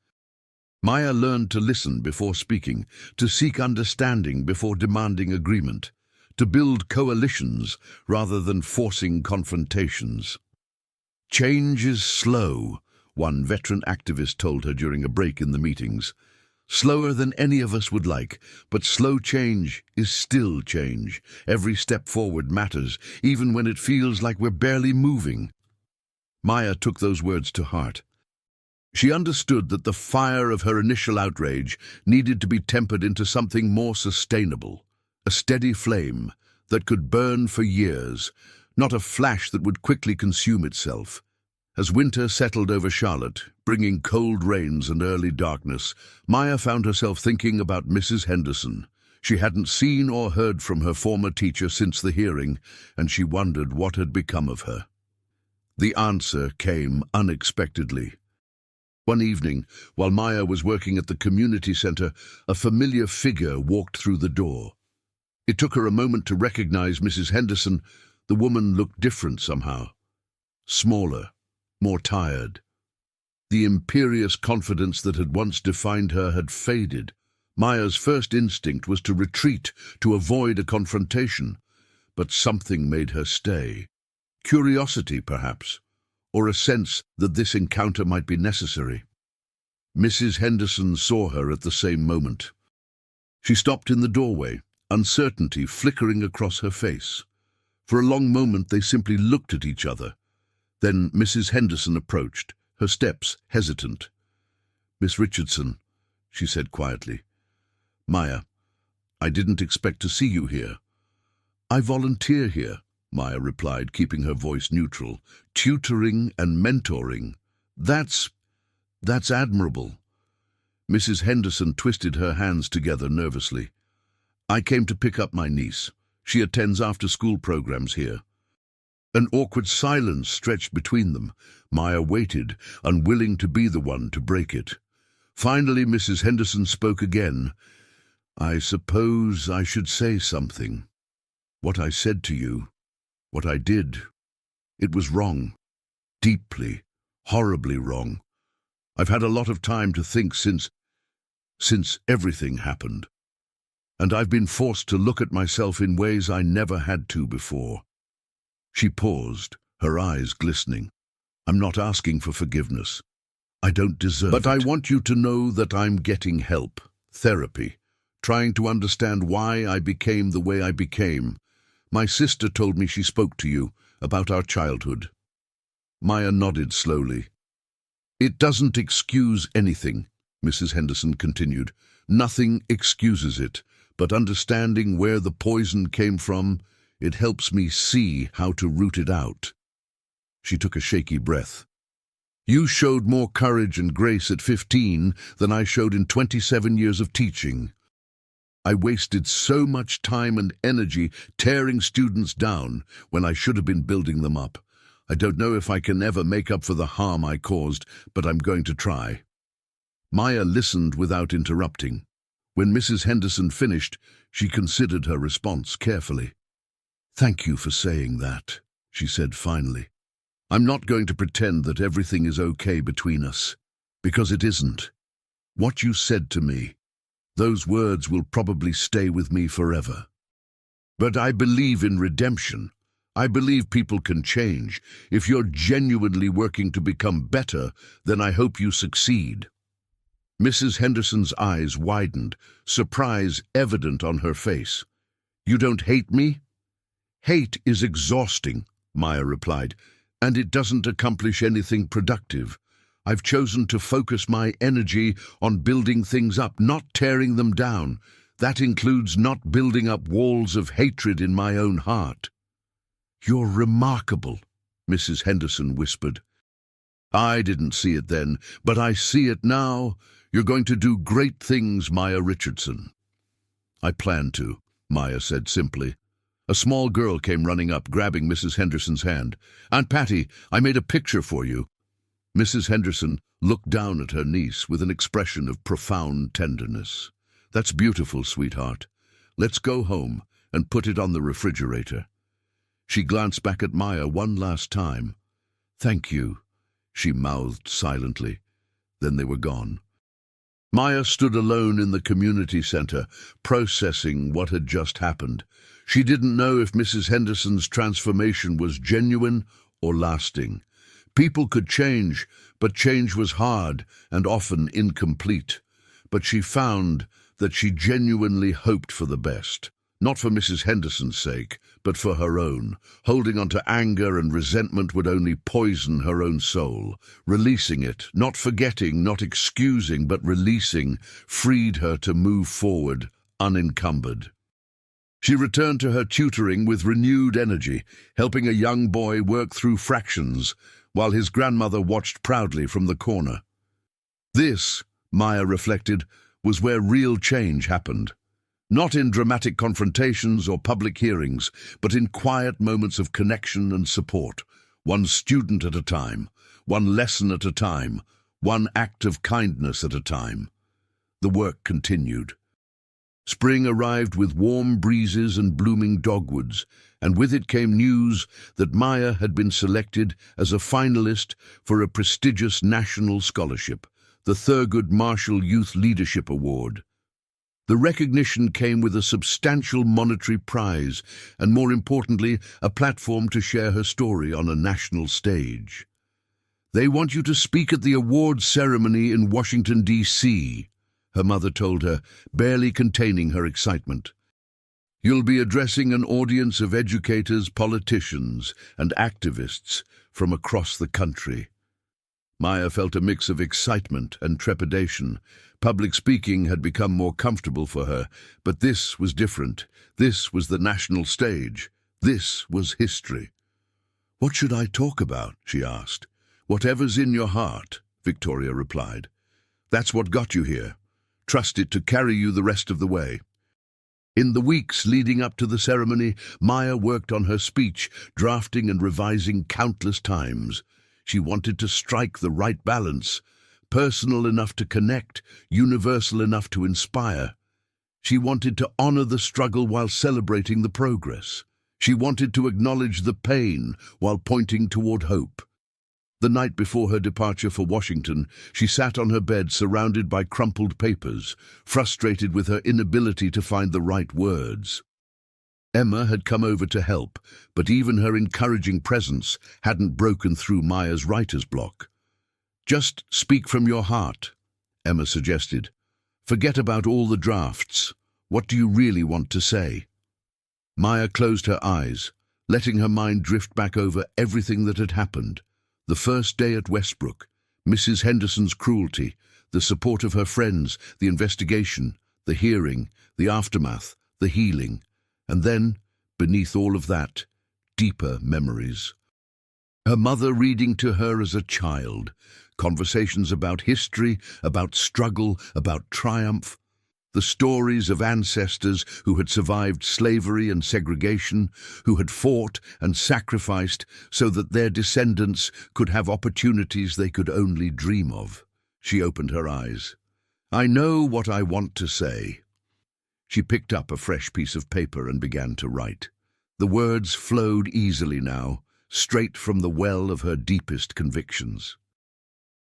Maya learned to listen before speaking, to seek understanding before demanding agreement, to build coalitions rather than forcing confrontations. "Change is slow," one veteran activist told her during a break in the meetings. "Slower than any of us would like, but slow change is still change. Every step forward matters, even when it feels like we're barely moving." Maya took those words to heart. She understood that the fire of her initial outrage needed to be tempered into something more sustainable, a steady flame that could burn for years, not a flash that would quickly consume itself. As winter settled over Charlotte, bringing cold rains and early darkness, Maya found herself thinking about Mrs. Henderson. She hadn't seen or heard from her former teacher since the hearing, and she wondered what had become of her. The answer came unexpectedly. One evening, while Maya was working at the community center, a familiar figure walked through the door. It took her a moment to recognize Mrs. Henderson. The woman looked different somehow. Smaller, more tired. The imperious confidence that had once defined her had faded. Maya's first instinct was to retreat, to avoid a confrontation. But something made her stay. Curiosity, perhaps, or a sense that this encounter might be necessary. Mrs. Henderson saw her at the same moment. She stopped in the doorway, uncertainty flickering across her face. For a long moment they simply looked at each other. Then Mrs. Henderson approached, her steps hesitant. "Miss Richardson," she said quietly. "Maya, I didn't expect to see you here." "I volunteer here," Maya replied, keeping her voice neutral. "Tutoring and mentoring. That's admirable." Mrs. Henderson twisted her hands together nervously. "I came to pick up my niece. She attends after-school programs here." An awkward silence stretched between them. Maya waited, unwilling to be the one to break it. Finally, Mrs. Henderson spoke again. "I suppose I should say something. What I said to you, what I did, it was wrong. Deeply, horribly wrong. I've had a lot of time to think since everything happened. And I've been forced to look at myself in ways I never had to before." She paused, her eyes glistening. "I'm not asking for forgiveness. I don't deserve it. But I want you to know that I'm getting help, therapy, trying to understand why I became the way I became. My sister told me she spoke to you about our childhood." Maya nodded slowly. "It doesn't excuse anything," Mrs. Henderson continued. "Nothing excuses it, but understanding where the poison came from, it helps me see how to root it out." She took a shaky breath. "You showed more courage and grace at 15 than I showed in 27 years of teaching. I wasted so much time and energy tearing students down when I should have been building them up. I don't know if I can ever make up for the harm I caused, but I'm going to try." Maya listened without interrupting. When Mrs. Henderson finished, she considered her response carefully. "Thank you for saying that," she said finally. "I'm not going to pretend that everything is okay between us, because it isn't. What you said to me, those words will probably stay with me forever. But I believe in redemption. I believe people can change. If you're genuinely working to become better, then I hope you succeed." Mrs. Henderson's eyes widened, surprise evident on her face. "You don't hate me?" "Hate is exhausting," Maya replied, "and it doesn't accomplish anything productive. I've chosen to focus my energy on building things up, not tearing them down. That includes not building up walls of hatred in my own heart." "You're remarkable," Mrs. Henderson whispered. "I didn't see it then, but I see it now. You're going to do great things, Maya Richardson." "I plan to," Maya said simply. A small girl came running up, grabbing Mrs. Henderson's hand. "Aunt Patty, I made a picture for you." Mrs. Henderson looked down at her niece with an expression of profound tenderness. "That's beautiful, sweetheart. Let's go home and put it on the refrigerator." She glanced back at Maya one last time. "Thank you," she mouthed silently. Then they were gone. Maya stood alone in the community center, processing what had just happened. She didn't know if Mrs. Henderson's transformation was genuine or lasting. People could change, but change was hard and often incomplete. But she found that she genuinely hoped for the best. Not for Mrs. Henderson's sake, but for her own. Holding on to anger and resentment would only poison her own soul. Releasing it, not forgetting, not excusing, but releasing, freed her to move forward, unencumbered. She returned to her tutoring with renewed energy, helping a young boy work through fractions, while his grandmother watched proudly from the corner. This, Maya reflected, was where real change happened. Not in dramatic confrontations or public hearings, but in quiet moments of connection and support, one student at a time, one lesson at a time, one act of kindness at a time. The work continued. Spring arrived with warm breezes and blooming dogwoods, and with it came news that Maya had been selected as a finalist for a prestigious national scholarship, the Thurgood Marshall Youth Leadership Award. The recognition came with a substantial monetary prize and, more importantly, a platform to share her story on a national stage. "They want you to speak at the awards ceremony in Washington, D.C., her mother told her, barely containing her excitement. "You'll be addressing an audience of educators, politicians, and activists from across the country." Maya felt a mix of excitement and trepidation. Public speaking had become more comfortable for her, but this was different. This was the national stage. This was history. "What should I talk about?" she asked. "Whatever's in your heart," Victoria replied. "That's what got you here. Trust it to carry you the rest of the way." In the weeks leading up to the ceremony, Maya worked on her speech, drafting and revising countless times. She wanted to strike the right balance, personal enough to connect, universal enough to inspire. She wanted to honor the struggle while celebrating the progress. She wanted to acknowledge the pain while pointing toward hope. The night before her departure for Washington, she sat on her bed surrounded by crumpled papers, frustrated with her inability to find the right words. Emma had come over to help, but even her encouraging presence hadn't broken through Maya's writer's block. "Just speak from your heart," Emma suggested. "Forget about all the drafts. What do you really want to say?" Maya closed her eyes, letting her mind drift back over everything that had happened. The first day at Westbrook, Mrs. Henderson's cruelty, the support of her friends, the investigation, the hearing, the aftermath, the healing, and then, beneath all of that, deeper memories. Her mother reading to her as a child, conversations about history, about struggle, about triumph, the stories of ancestors who had survived slavery and segregation, who had fought and sacrificed so that their descendants could have opportunities they could only dream of. She opened her eyes. "I know what I want to say." She picked up a fresh piece of paper and began to write. The words flowed easily now, straight from the well of her deepest convictions.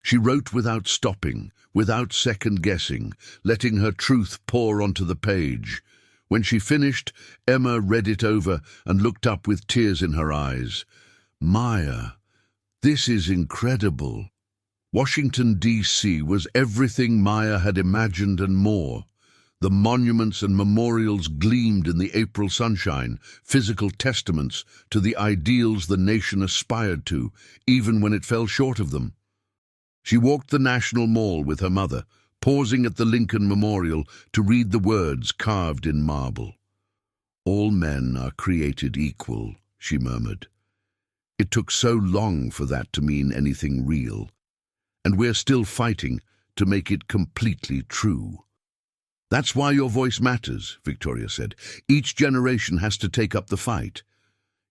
She wrote without stopping, without second-guessing, letting her truth pour onto the page. When she finished, Emma read it over and looked up with tears in her eyes. "Maya, this is incredible." Washington, D.C. was everything Maya had imagined and more. The monuments and memorials gleamed in the April sunshine, physical testaments to the ideals the nation aspired to, even when it fell short of them. She walked the National Mall with her mother, pausing at the Lincoln Memorial to read the words carved in marble. "All men are created equal," she murmured. It took so long for that to mean anything real, and we're still fighting to make it completely true. "That's why your voice matters," Victoria said. "Each generation has to take up the fight.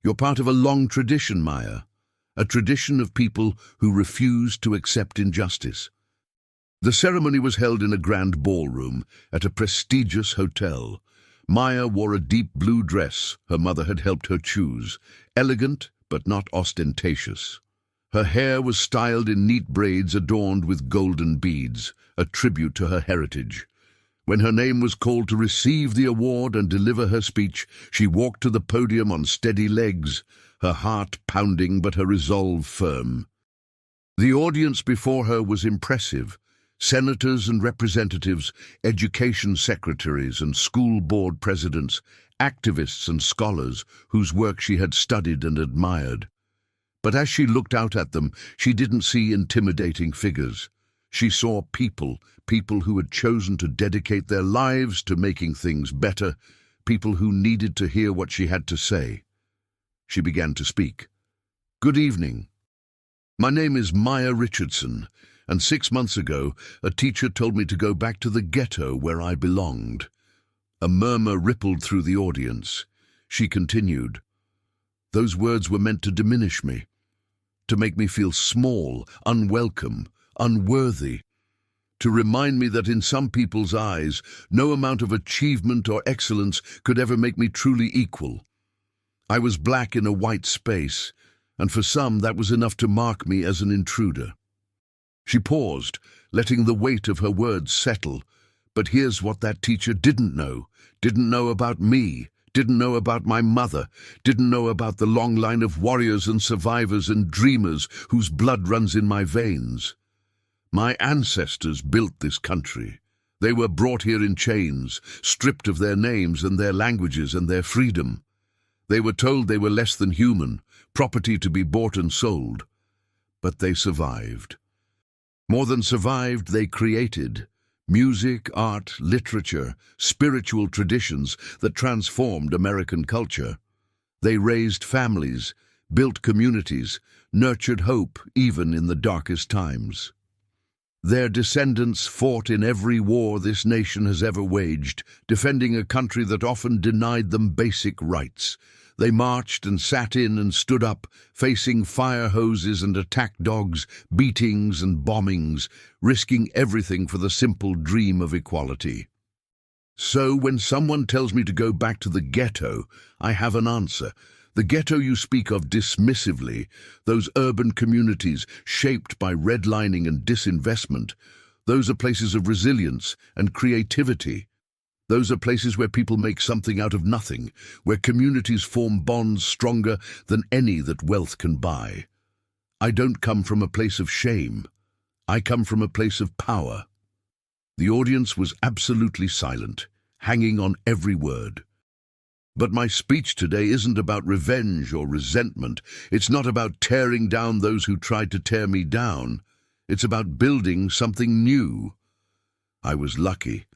You're part of a long tradition, Maya, a tradition of people who refuse to accept injustice." The ceremony was held in a grand ballroom at a prestigious hotel. Maya wore a deep blue dress her mother had helped her choose, elegant but not ostentatious. Her hair was styled in neat braids adorned with golden beads, a tribute to her heritage. When her name was called to receive the award and deliver her speech, she walked to the podium on steady legs, her heart pounding but her resolve firm. The audience before her was impressive. Senators and representatives, education secretaries and school board presidents, activists and scholars whose work she had studied and admired. But as she looked out at them, she didn't see intimidating figures. She saw people who had chosen to dedicate their lives to making things better, people who needed to hear what she had to say. She began to speak. "Good evening. My name is Maya Richardson, and 6 months ago, a teacher told me to go back to the ghetto where I belonged." A murmur rippled through the audience. She continued, "Those words were meant to diminish me, to make me feel small, unwelcome, unworthy, to remind me that in some people's eyes, no amount of achievement or excellence could ever make me truly equal. I was black in a white space, and for some that was enough to mark me as an intruder." She paused, letting the weight of her words settle. But here's what that teacher didn't know about me, didn't know about my mother, didn't know about the long line of warriors and survivors and dreamers whose blood runs in my veins. My ancestors built this country. They were brought here in chains, stripped of their names and their languages and their freedom. They were told they were less than human, property to be bought and sold. But they survived. More than survived, they created music, art, literature, spiritual traditions that transformed American culture. They raised families, built communities, nurtured hope even in the darkest times. Their descendants fought in every war this nation has ever waged, defending a country that often denied them basic rights. They marched and sat in and stood up, facing fire hoses and attack dogs, beatings and bombings, risking everything for the simple dream of equality. So when someone tells me to go back to the ghetto, I have an answer. The ghetto you speak of dismissively, those urban communities shaped by redlining and disinvestment, those are places of resilience and creativity. Those are places where people make something out of nothing, where communities form bonds stronger than any that wealth can buy. I don't come from a place of shame. I come from a place of power." The audience was absolutely silent, hanging on every word. "But my speech today isn't about revenge or resentment. It's not about tearing down those who tried to tear me down. It's about building something new. I was lucky.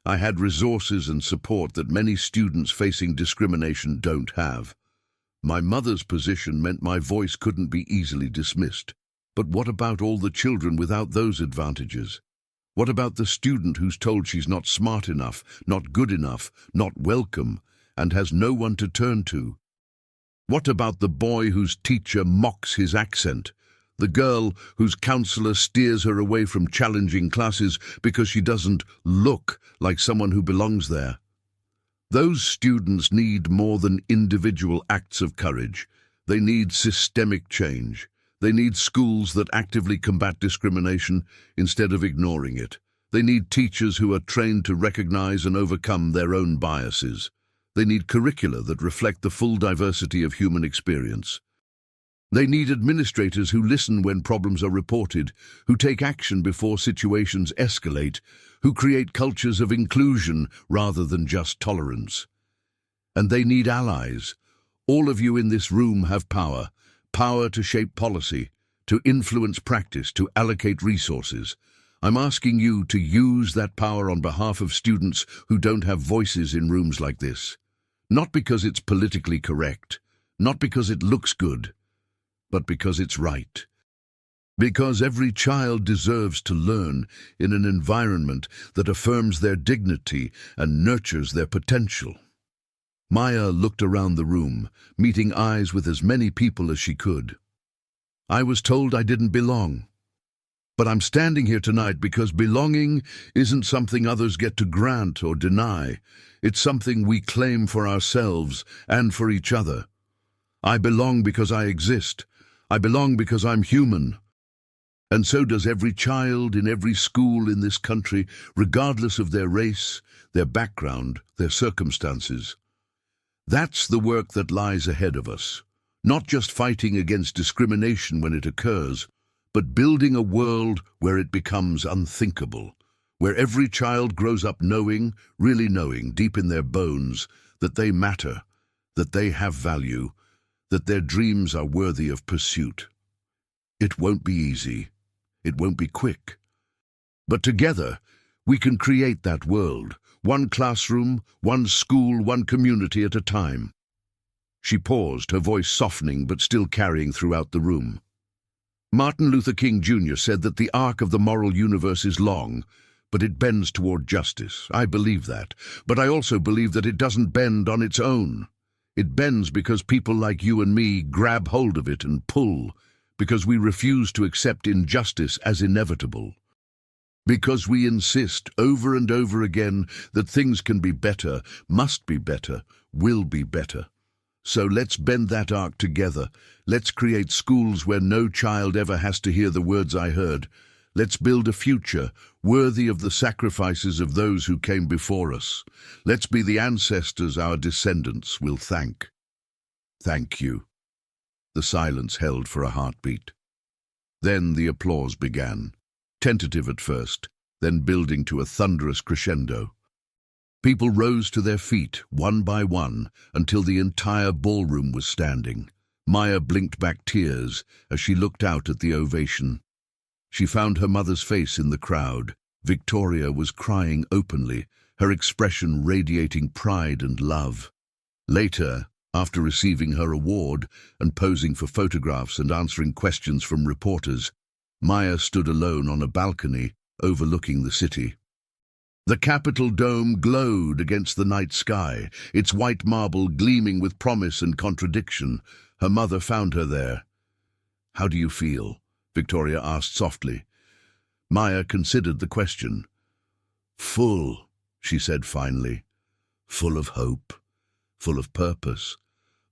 I had resources and support that many students facing discrimination don't have. My mother's position meant my voice couldn't be easily dismissed. But what about all the children without those advantages? What about the student who's told she's not smart enough, not good enough, not welcome, and has no one to turn to? What about the boy whose teacher mocks his accent? The girl whose counselor steers her away from challenging classes because she doesn't look like someone who belongs there? Those students need more than individual acts of courage. They need systemic change. They need schools that actively combat discrimination instead of ignoring it. They need teachers who are trained to recognize and overcome their own biases. They need curricula that reflect the full diversity of human experience. They need administrators who listen when problems are reported, who take action before situations escalate, who create cultures of inclusion rather than just tolerance. And they need allies. All of you in this room have power to shape policy, to influence practice, to allocate resources. I'm asking you to use that power on behalf of students who don't have voices in rooms like this. Not because it's politically correct, not because it looks good, but because it's right. Because every child deserves to learn in an environment that affirms their dignity and nurtures their potential. Maya looked around the room, meeting eyes with as many people as she could. I was told I didn't belong. But I'm standing here tonight because belonging isn't something others get to grant or deny. It's something we claim for ourselves and for each other. I belong because I exist. I belong because I'm human. And so does every child in every school in this country, regardless of their race, their background, their circumstances. That's the work that lies ahead of us. Not just fighting against discrimination when it occurs, but building a world where it becomes unthinkable, where every child grows up knowing, really knowing, deep in their bones, that they matter, that they have value, that their dreams are worthy of pursuit. It won't be easy. It won't be quick. But together, we can create that world, one classroom, one school, one community at a time. She paused, her voice softening but still carrying throughout the room. Martin Luther King Jr. said that the arc of the moral universe is long, but it bends toward justice. I believe that, but I also believe that it doesn't bend on its own. It bends because people like you and me grab hold of it and pull, because we refuse to accept injustice as inevitable. Because we insist over and over again that things can be better, must be better, will be better. So let's bend that arc together. Let's create schools where no child ever has to hear the words I heard. Let's build a future worthy of the sacrifices of those who came before us. Let's be the ancestors our descendants will thank. Thank you. The silence held for a heartbeat. Then the applause began, tentative at first, then building to a thunderous crescendo. People rose to their feet, one by one, until the entire ballroom was standing. Maya blinked back tears as she looked out at the ovation. She found her mother's face in the crowd. Victoria was crying openly, her expression radiating pride and love. Later, after receiving her award and posing for photographs and answering questions from reporters, Maya stood alone on a balcony overlooking the city. The Capitol dome glowed against the night sky, its white marble gleaming with promise and contradiction. Her mother found her there. "How do you feel?" Victoria asked softly. Maya considered the question. "Full," she said finally. "Full of hope, full of purpose,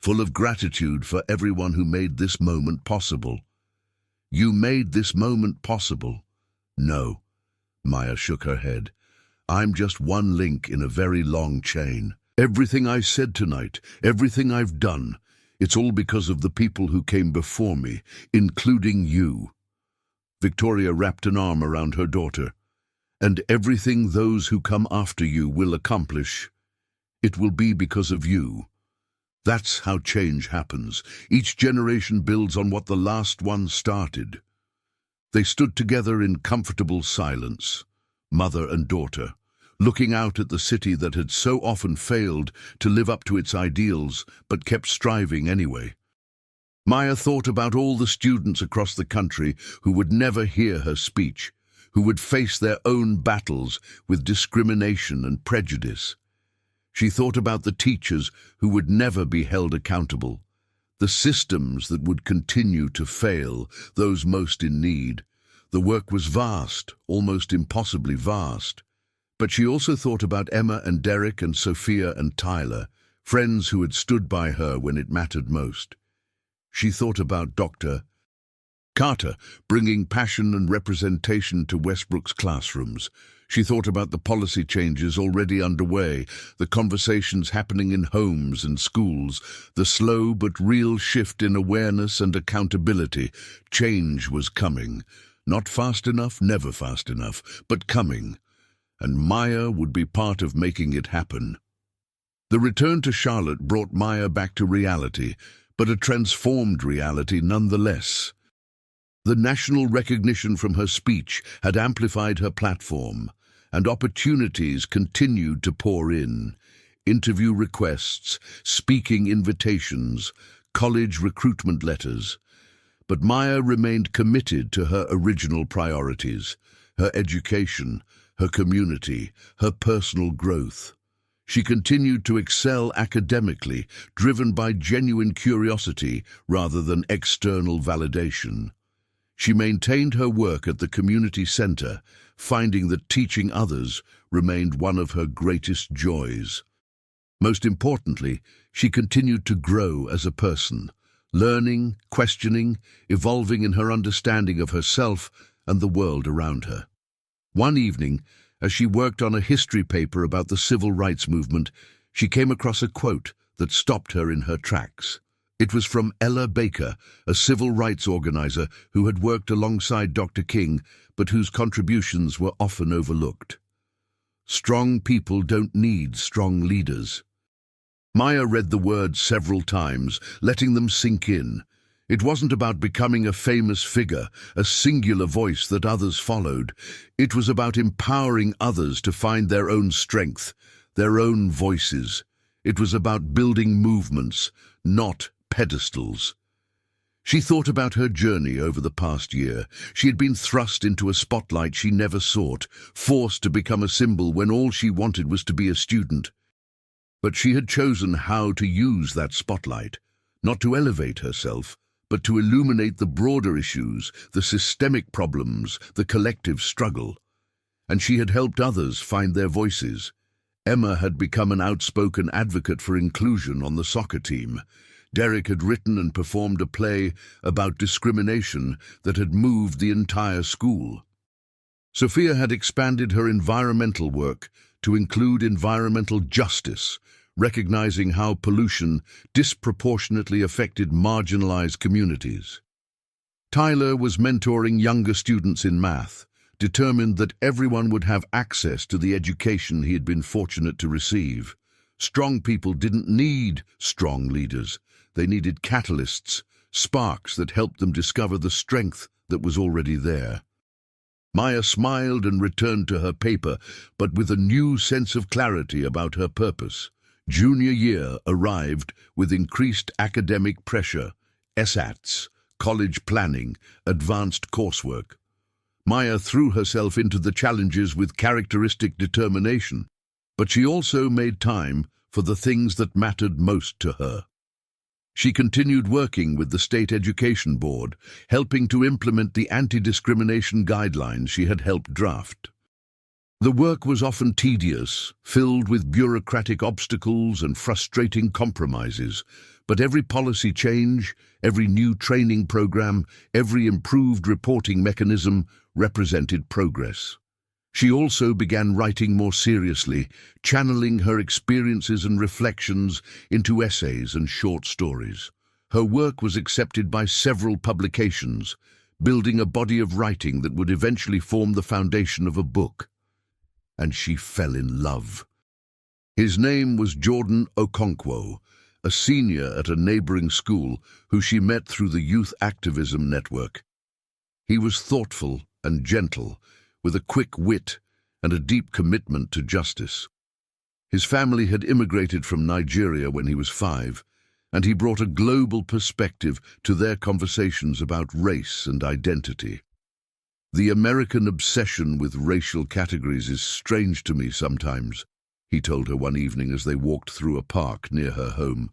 full of gratitude for everyone who made this moment possible." "You made this moment possible?" "No," Maya shook her head. "I'm just one link in a very long chain. Everything I said tonight, everything I've done, it's all because of the people who came before me, including you." Victoria wrapped an arm around her daughter. "And everything those who come after you will accomplish, it will be because of you. That's how change happens. Each generation builds on what the last one started." They stood together in comfortable silence, mother and daughter, looking out at the city that had so often failed to live up to its ideals but kept striving anyway. Maya thought about all the students across the country who would never hear her speech, who would face their own battles with discrimination and prejudice. She thought about the teachers who would never be held accountable, the systems that would continue to fail those most in need. The work was vast, almost impossibly vast. But she also thought about Emma and Derek and Sophia and Tyler, friends who had stood by her when it mattered most. She thought about Dr. Carter bringing passion and representation to Westbrook's classrooms. She thought about the policy changes already underway, the conversations happening in homes and schools, the slow but real shift in awareness and accountability. Change was coming. Not fast enough, never fast enough, but coming. And Maya would be part of making it happen. The return to Charlotte brought Maya back to reality, but a transformed reality nonetheless. The national recognition from her speech had amplified her platform, and opportunities continued to pour in. Interview requests, speaking invitations, college recruitment letters. But Maya remained committed to her original priorities, her education, her community, her personal growth. She continued to excel academically, driven by genuine curiosity rather than external validation. She maintained her work at the community center, finding that teaching others remained one of her greatest joys. Most importantly, she continued to grow as a person, learning, questioning, evolving in her understanding of herself and the world around her. One evening, as she worked on a history paper about the civil rights movement, she came across a quote that stopped her in her tracks. It was from Ella Baker, a civil rights organizer who had worked alongside Dr. King, but whose contributions were often overlooked. "Strong people don't need strong leaders." Maya read the words several times, letting them sink in. It wasn't about becoming a famous figure, a singular voice that others followed. It was about empowering others to find their own strength, their own voices. It was about building movements, not pedestals. She thought about her journey over the past year. She had been thrust into a spotlight she never sought, forced to become a symbol when all she wanted was to be a student. But she had chosen how to use that spotlight, not to elevate herself, but to illuminate the broader issues, the systemic problems, the collective struggle. And she had helped others find their voices. Emma had become an outspoken advocate for inclusion on the soccer team. Derek had written and performed a play about discrimination that had moved the entire school. Sophia had expanded her environmental work to include environmental justice, recognizing how pollution disproportionately affected marginalized communities. Tyler was mentoring younger students in math, determined that everyone would have access to the education he had been fortunate to receive. Strong people didn't need strong leaders. They needed catalysts, sparks that helped them discover the strength that was already there. Maya smiled and returned to her paper, but with a new sense of clarity about her purpose. Junior year arrived with increased academic pressure, SATs, college planning, advanced coursework. Maya threw herself into the challenges with characteristic determination, but she also made time for the things that mattered most to her. She continued working with the State Education Board, helping to implement the anti-discrimination guidelines she had helped draft. The work was often tedious, filled with bureaucratic obstacles and frustrating compromises, but every policy change, every new training program, every improved reporting mechanism represented progress. She also began writing more seriously, channeling her experiences and reflections into essays and short stories. Her work was accepted by several publications, building a body of writing that would eventually form the foundation of a book. And she fell in love. His name was Jordan Okonkwo, a senior at a neighboring school who she met through the youth activism network. He was thoughtful and gentle, with a quick wit and a deep commitment to justice. His family had immigrated from Nigeria when he was 5, and he brought a global perspective to their conversations about race and identity. "The American obsession with racial categories is strange to me sometimes," he told her one evening as they walked through a park near her home.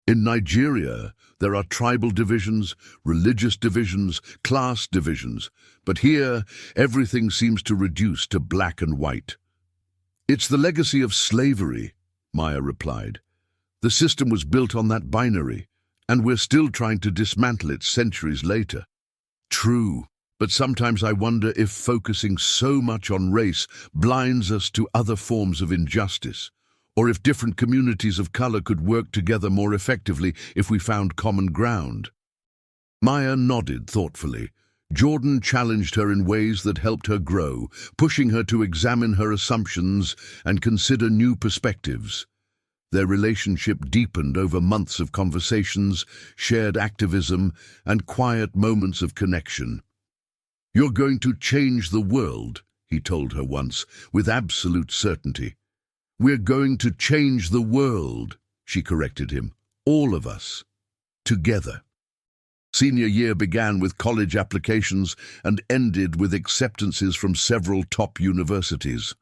"In Nigeria, there are tribal divisions, religious divisions, class divisions, but here everything seems to reduce to black and white." "It's the legacy of slavery," Maya replied. "The system was built on that binary, and we're still trying to dismantle it centuries later." "True. But sometimes I wonder if focusing so much on race blinds us to other forms of injustice, or if different communities of color could work together more effectively if we found common ground." Maya nodded thoughtfully. Jordan challenged her in ways that helped her grow, pushing her to examine her assumptions and consider new perspectives. Their relationship deepened over months of conversations, shared activism, and quiet moments of connection. "You're going to change the world," he told her once, with absolute certainty. "We're going to change the world," she corrected him. "All of us. Together." Senior year began with college applications and ended with acceptances from several top universities.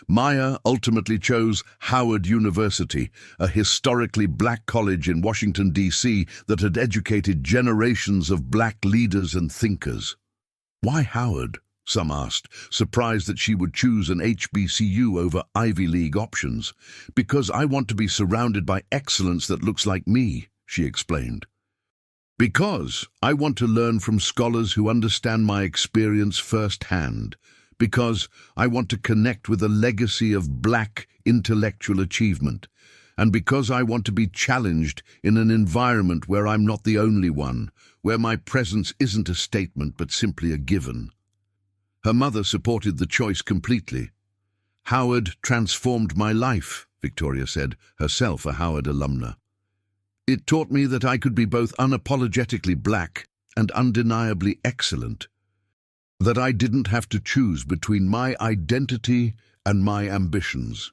Maya ultimately chose Howard University, a historically black college in Washington, D.C. that had educated generations of black leaders and thinkers. "Why Howard?" some asked, surprised that she would choose an HBCU over Ivy League options. "Because I want to be surrounded by excellence that looks like me," she explained. "Because I want to learn from scholars who understand my experience firsthand. Because I want to connect with a legacy of black intellectual achievement. And because I want to be challenged in an environment where I'm not the only one, where my presence isn't a statement but simply a given." Her mother supported the choice completely. "Howard transformed my life," Victoria said, herself a Howard alumna. "It taught me that I could be both unapologetically black and undeniably excellent. That I didn't have to choose between my identity and my ambitions."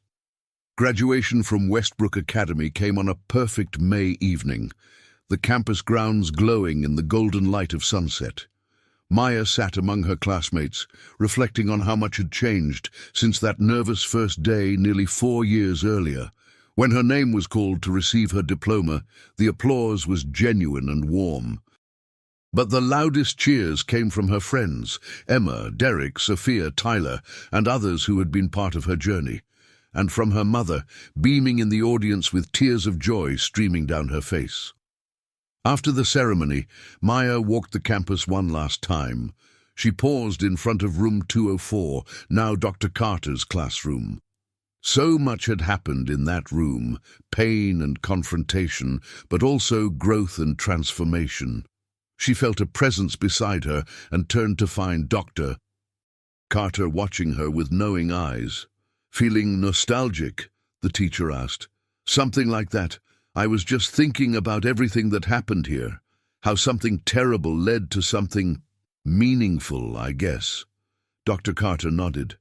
Graduation from Westbrook Academy came on a perfect May evening, the campus grounds glowing in the golden light of sunset. Maya sat among her classmates, reflecting on how much had changed since that nervous first day nearly 4 years earlier. When her name was called to receive her diploma, the applause was genuine and warm. But the loudest cheers came from her friends, Emma, Derek, Sophia, Tyler, and others who had been part of her journey, and from her mother, beaming in the audience with tears of joy streaming down her face. After the ceremony, Maya walked the campus one last time. She paused in front of room 204, now Dr. Carter's classroom. So much had happened in that room, pain and confrontation, but also growth and transformation. She felt a presence beside her and turned to find Dr. Carter watching her with knowing eyes. "Feeling nostalgic?" the teacher asked. "Something like that. I was just thinking about everything that happened here, how something terrible led to something meaningful, I guess." Dr. Carter nodded.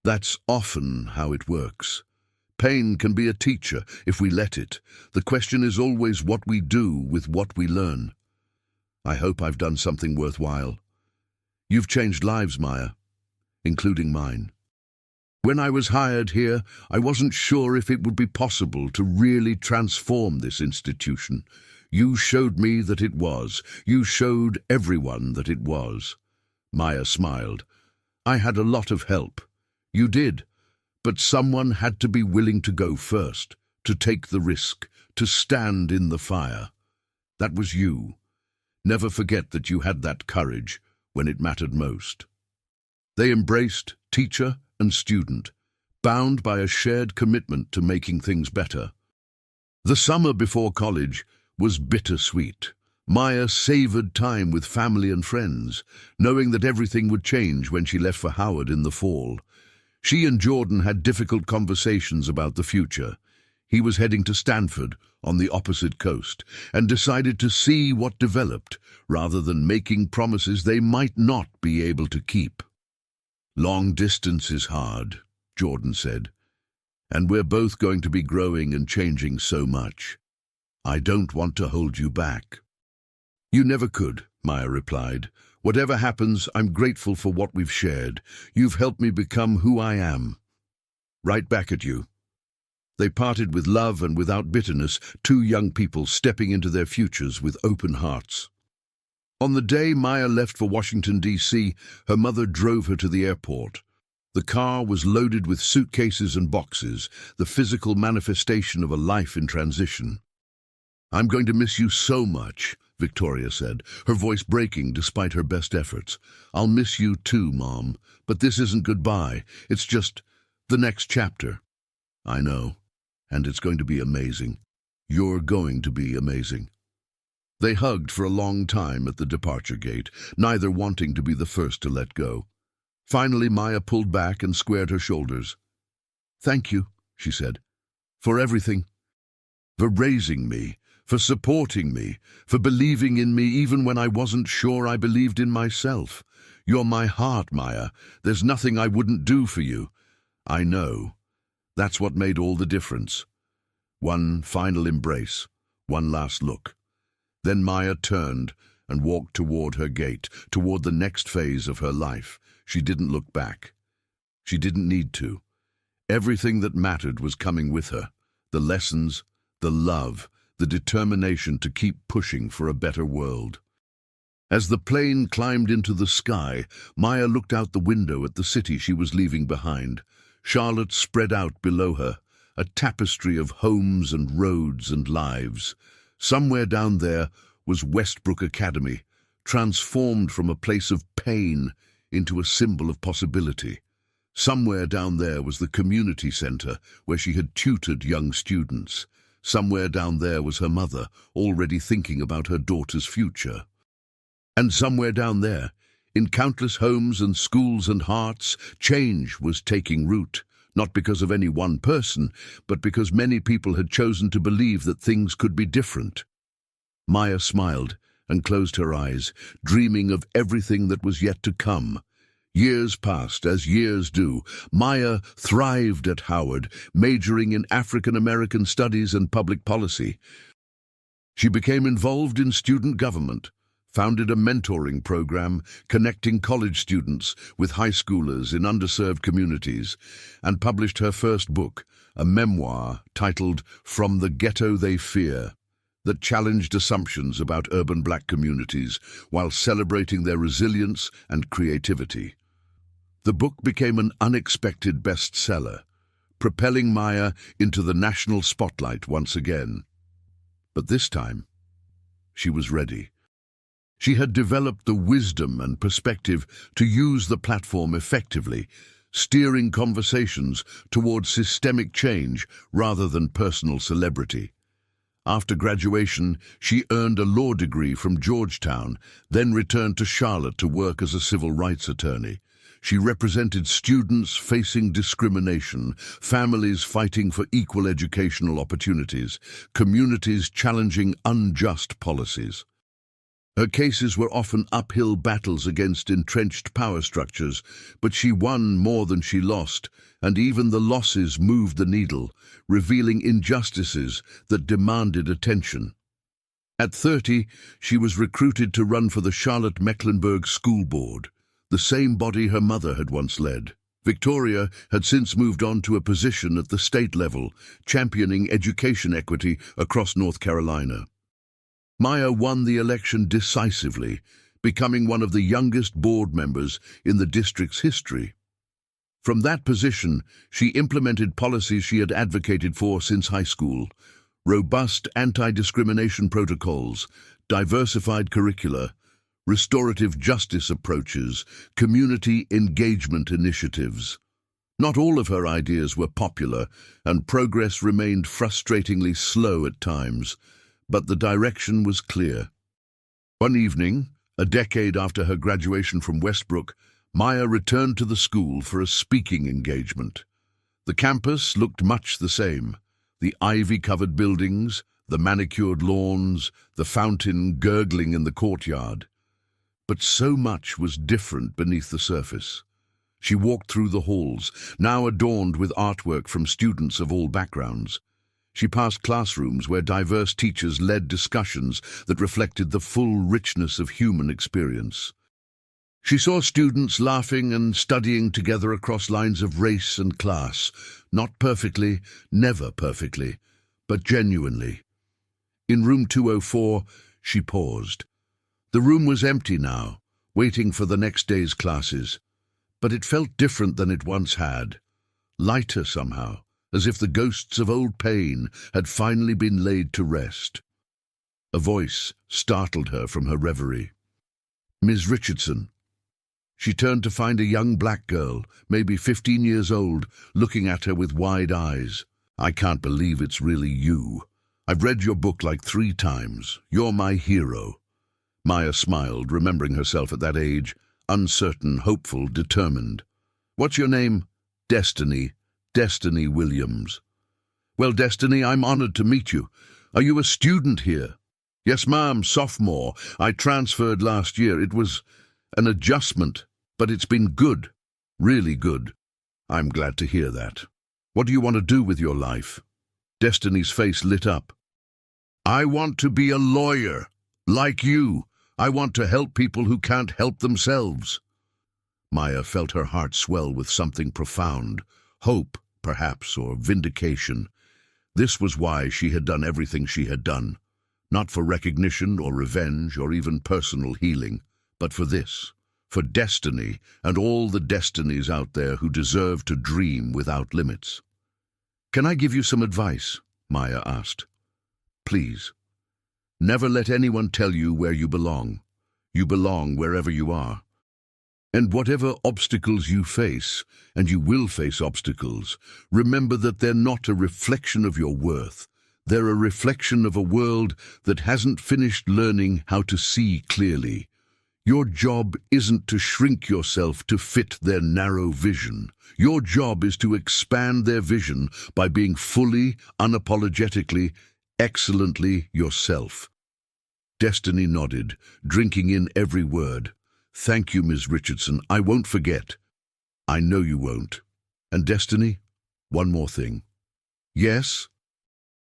"That's often how it works. Pain can be a teacher if we let it. The question is always what we do with what we learn." "I hope I've done something worthwhile." "You've changed lives, Maya, including mine. When I was hired here, I wasn't sure if it would be possible to really transform this institution. You showed me that it was. You showed everyone that it was." Maya smiled. "I had a lot of help." "You did, but someone had to be willing to go first, to take the risk, to stand in the fire. That was you. Never forget that you had that courage when it mattered most." They embraced, teacher and student, bound by a shared commitment to making things better. The summer before college was bittersweet. Maya savored time with family and friends, knowing that everything would change when she left for Howard in the fall. She and Jordan had difficult conversations about the future. He was heading to Stanford, on the opposite coast, and decided to see what developed, rather than making promises they might not be able to keep. "Long distance is hard," Jordan said, "and we're both going to be growing and changing so much. I don't want to hold you back." "You never could," Maya replied. "Whatever happens, I'm grateful for what we've shared. You've helped me become who I am." "Right back at you." They parted with love and without bitterness, two young people stepping into their futures with open hearts. On the day Maya left for Washington, D.C., her mother drove her to the airport. The car was loaded with suitcases and boxes, the physical manifestation of a life in transition. "I'm going to miss you so much," Victoria said, her voice breaking despite her best efforts. "I'll miss you too, Mom, but this isn't goodbye. It's just the next chapter." "I know, and it's going to be amazing. You're going to be amazing." They hugged for a long time at the departure gate, neither wanting to be the first to let go. Finally, Maya pulled back and squared her shoulders. "Thank you," she said, "for everything. for raising me, for supporting me, for believing in me even when I wasn't sure I believed in myself. You're my heart, Maya. There's nothing I wouldn't do for you. I know. That's what made all the difference. One final embrace, one last look. Then Maya turned and walked toward her gate, toward the next phase of her life. She didn't look back. She didn't need to. Everything that mattered was coming with her. The lessons, the love, the determination to keep pushing for a better world. As the plane climbed into the sky, Maya looked out the window at the city she was leaving behind. Charlotte spread out below her, a tapestry of homes and roads and lives. Somewhere down there was Westbrook Academy, transformed from a place of pain into a symbol of possibility. Somewhere down there was the community center where she had tutored young students. Somewhere down there was her mother, already thinking about her daughter's future. And somewhere down there, in countless homes and schools and hearts, change was taking root, not because of any one person, but because many people had chosen to believe that things could be different. Maya smiled and closed her eyes, dreaming of everything that was yet to come. Years passed, as years do. Maya thrived at Howard, majoring in African American studies and public policy. She became involved in student government, founded a mentoring program connecting college students with high schoolers in underserved communities, and published her first book, a memoir titled From the Ghetto They Fear, that challenged assumptions about urban black communities while celebrating their resilience and creativity. The book became an unexpected bestseller, propelling Maya into the national spotlight once again. But this time, she was ready. She had developed the wisdom and perspective to use the platform effectively, steering conversations towards systemic change rather than personal celebrity. After graduation, she earned a law degree from Georgetown, then returned to Charlotte to work as a civil rights attorney. She represented students facing discrimination, families fighting for equal educational opportunities, communities challenging unjust policies. Her cases were often uphill battles against entrenched power structures, but she won more than she lost, and even the losses moved the needle, revealing injustices that demanded attention. At 30, she was recruited to run for the Charlotte-Mecklenburg School Board, the same body her mother had once led. Victoria had since moved on to a position at the state level, championing education equity across North Carolina. Maya won the election decisively, becoming one of the youngest board members in the district's history. From that position, she implemented policies she had advocated for since high school: robust anti-discrimination protocols, diversified curricula, restorative justice approaches, community engagement initiatives. Not all of her ideas were popular, and progress remained frustratingly slow at times, but the direction was clear. One evening, a decade after her graduation from Westbrook, Maya returned to the school for a speaking engagement. The campus looked much the same: the ivy-covered buildings, the manicured lawns, the fountain gurgling in the courtyard. But so much was different beneath the surface. She walked through the halls, now adorned with artwork from students of all backgrounds. She passed classrooms where diverse teachers led discussions that reflected the full richness of human experience. She saw students laughing and studying together across lines of race and class, not perfectly, never perfectly, but genuinely. In room 204, she paused. The room was empty now, waiting for the next day's classes, but it felt different than it once had, lighter somehow, as if the ghosts of old pain had finally been laid to rest. A voice startled her from her reverie. "Ms. Richardson." She turned to find a young black girl, maybe 15 years old, looking at her with wide eyes. "I can't believe it's really you. I've read your book like 3 times. You're my hero." Maya smiled, remembering herself at that age, uncertain, hopeful, determined. "What's your name?" "Destiny. Destiny Williams." Well, Destiny, I'm honored to meet you. Are you a student here? Yes, ma'am, sophomore. I transferred last year. It was an adjustment, but it's been good. Really good. I'm glad to hear that. What do you want to do with your life? Destiny's face lit up. I want to be a lawyer, like you. I want to help people who can't help themselves. Maya felt her heart swell with something profound, hope, perhaps, or vindication. This was why she had done everything she had done, not for recognition or revenge or even personal healing, but for this, for destiny and all the destinies out there who deserve to dream without limits. Can I give you some advice? Maya asked. Please. Never let anyone tell you where you belong. You belong wherever you are. And whatever obstacles you face, and you will face obstacles, remember that they're not a reflection of your worth. They're a reflection of a world that hasn't finished learning how to see clearly. Your job isn't to shrink yourself to fit their narrow vision. Your job is to expand their vision by being fully, unapologetically, excellently yourself. Destiny nodded, drinking in every word. Thank you, Ms. Richardson. I won't forget. I know you won't. And Destiny, one more thing. Yes?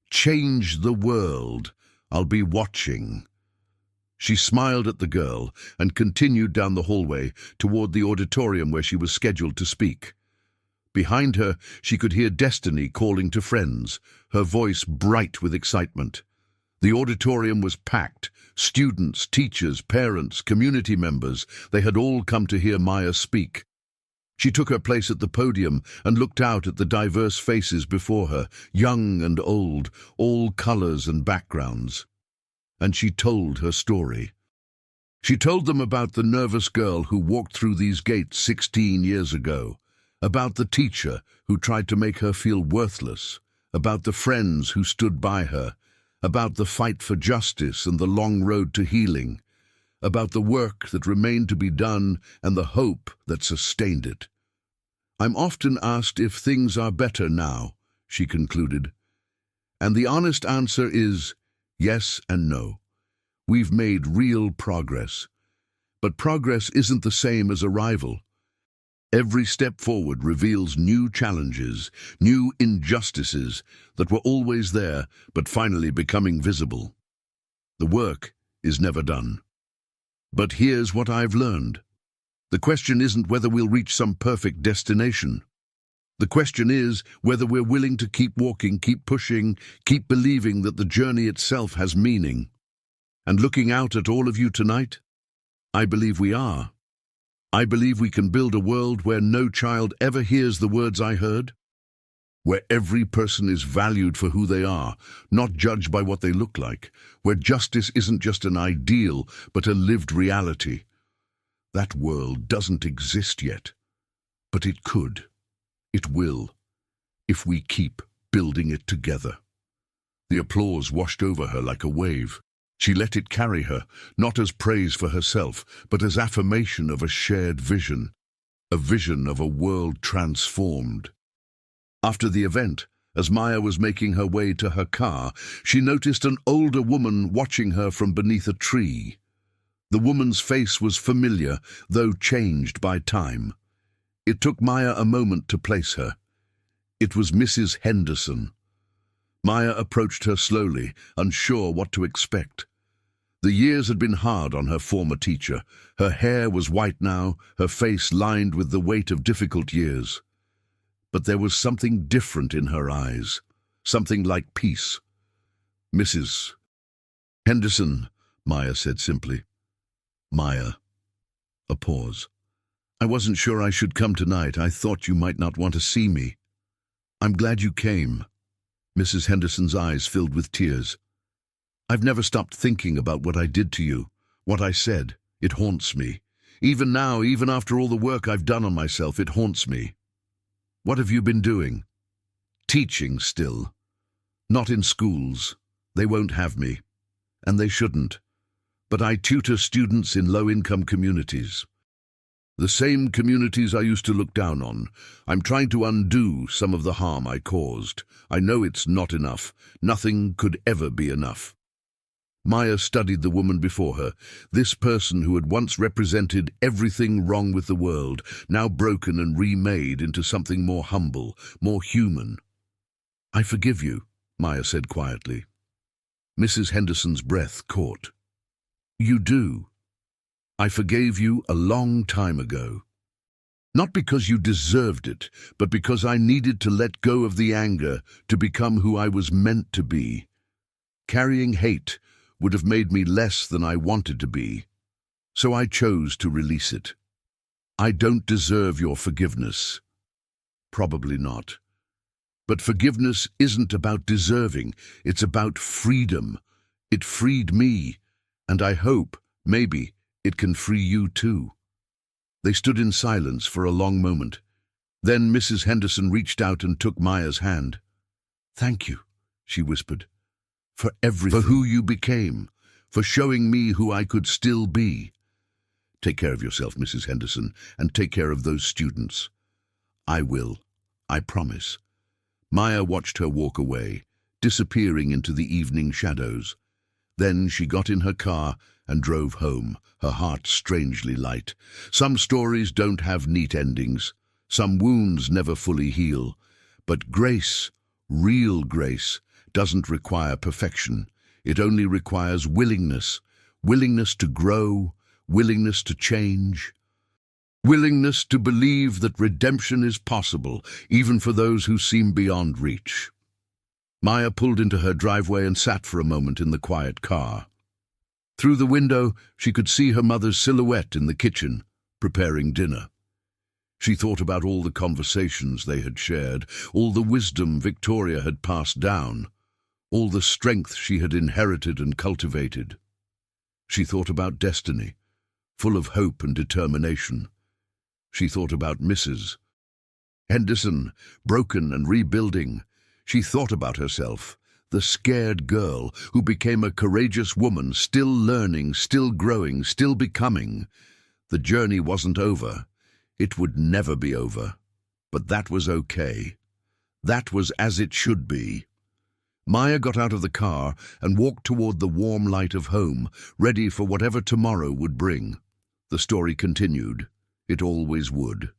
Change the world. I'll be watching. She smiled at the girl and continued down the hallway toward the auditorium where she was scheduled to speak. Behind her, she could hear Destiny calling to friends, her voice bright with excitement. The auditorium was packed. Students, teachers, parents, community members, they had all come to hear Maya speak. She took her place at the podium and looked out at the diverse faces before her, young and old, all colors and backgrounds. And she told her story. She told them about the nervous girl who walked through these gates 16 years ago, about the teacher who tried to make her feel worthless, about the friends who stood by her, about the fight for justice and the long road to healing, about the work that remained to be done and the hope that sustained it. I'm often asked if things are better now, she concluded, and the honest answer is yes and no. We've made real progress, but progress isn't the same as arrival. Every step forward reveals new challenges, new injustices that were always there but finally becoming visible. The work is never done. But here's what I've learned. The question isn't whether we'll reach some perfect destination. The question is whether we're willing to keep walking, keep pushing, keep believing that the journey itself has meaning. And looking out at all of you tonight, I believe we are. I believe we can build a world where no child ever hears the words I heard, where every person is valued for who they are, not judged by what they look like, where justice isn't just an ideal, but a lived reality. That world doesn't exist yet, but it could. It will, if we keep building it together. The applause washed over her like a wave. She let it carry her, not as praise for herself, but as affirmation of a shared vision, a vision of a world transformed. After the event, as Maya was making her way to her car, she noticed an older woman watching her from beneath a tree. The woman's face was familiar, though changed by time. It took Maya a moment to place her. It was Mrs. Henderson. Maya approached her slowly, unsure what to expect. The years had been hard on her former teacher. Her hair was white now, her face lined with the weight of difficult years. But there was something different in her eyes, something like peace. Mrs. Henderson, Maya said simply. Maya. A pause. I wasn't sure I should come tonight. I thought you might not want to see me. I'm glad you came. Mrs. Henderson's eyes filled with tears. I've never stopped thinking about what I did to you, what I said. It haunts me. Even now, even after all the work I've done on myself, it haunts me. What have you been doing? Teaching still. Not in schools. They won't have me. And they shouldn't. But I tutor students in low-income communities. The same communities I used to look down on. I'm trying to undo some of the harm I caused. I know it's not enough. Nothing could ever be enough. Maya studied the woman before her, this person who had once represented everything wrong with the world, now broken and remade into something more humble, more human. "I forgive you," Maya said quietly. Mrs. Henderson's breath caught. "You do. I forgave you a long time ago. Not because you deserved it, but because I needed to let go of the anger to become who I was meant to be. Carrying hate would have made me less than I wanted to be, so I chose to release it. I don't deserve your forgiveness. Probably not. But forgiveness isn't about deserving, it's about freedom. It freed me, and I hope, maybe, it can free you too." They stood in silence for a long moment. Then Mrs. Henderson reached out and took Maya's hand. "Thank you," she whispered, "for everything, for who you became, for showing me who I could still be. Take care of yourself, Mrs. Henderson, and take care of those students." "I will, I promise." Maya watched her walk away, disappearing into the evening shadows. Then she got in her car and drove home, her heart strangely light. Some stories don't have neat endings. Some wounds never fully heal. But grace, real grace, doesn't require perfection. It only requires willingness. Willingness to grow, willingness to change. Willingness to believe that redemption is possible, even for those who seem beyond reach. Maya pulled into her driveway and sat for a moment in the quiet car. Through the window, she could see her mother's silhouette in the kitchen, preparing dinner. She thought about all the conversations they had shared, all the wisdom Victoria had passed down, all the strength she had inherited and cultivated. She thought about destiny, full of hope and determination. She thought about Mrs. Henderson, broken and rebuilding. She thought about herself, the scared girl who became a courageous woman, still learning, still growing, still becoming. The journey wasn't over. It would never be over. But that was okay. That was as it should be. Maya got out of the car and walked toward the warm light of home, ready for whatever tomorrow would bring. The story continued. It always would.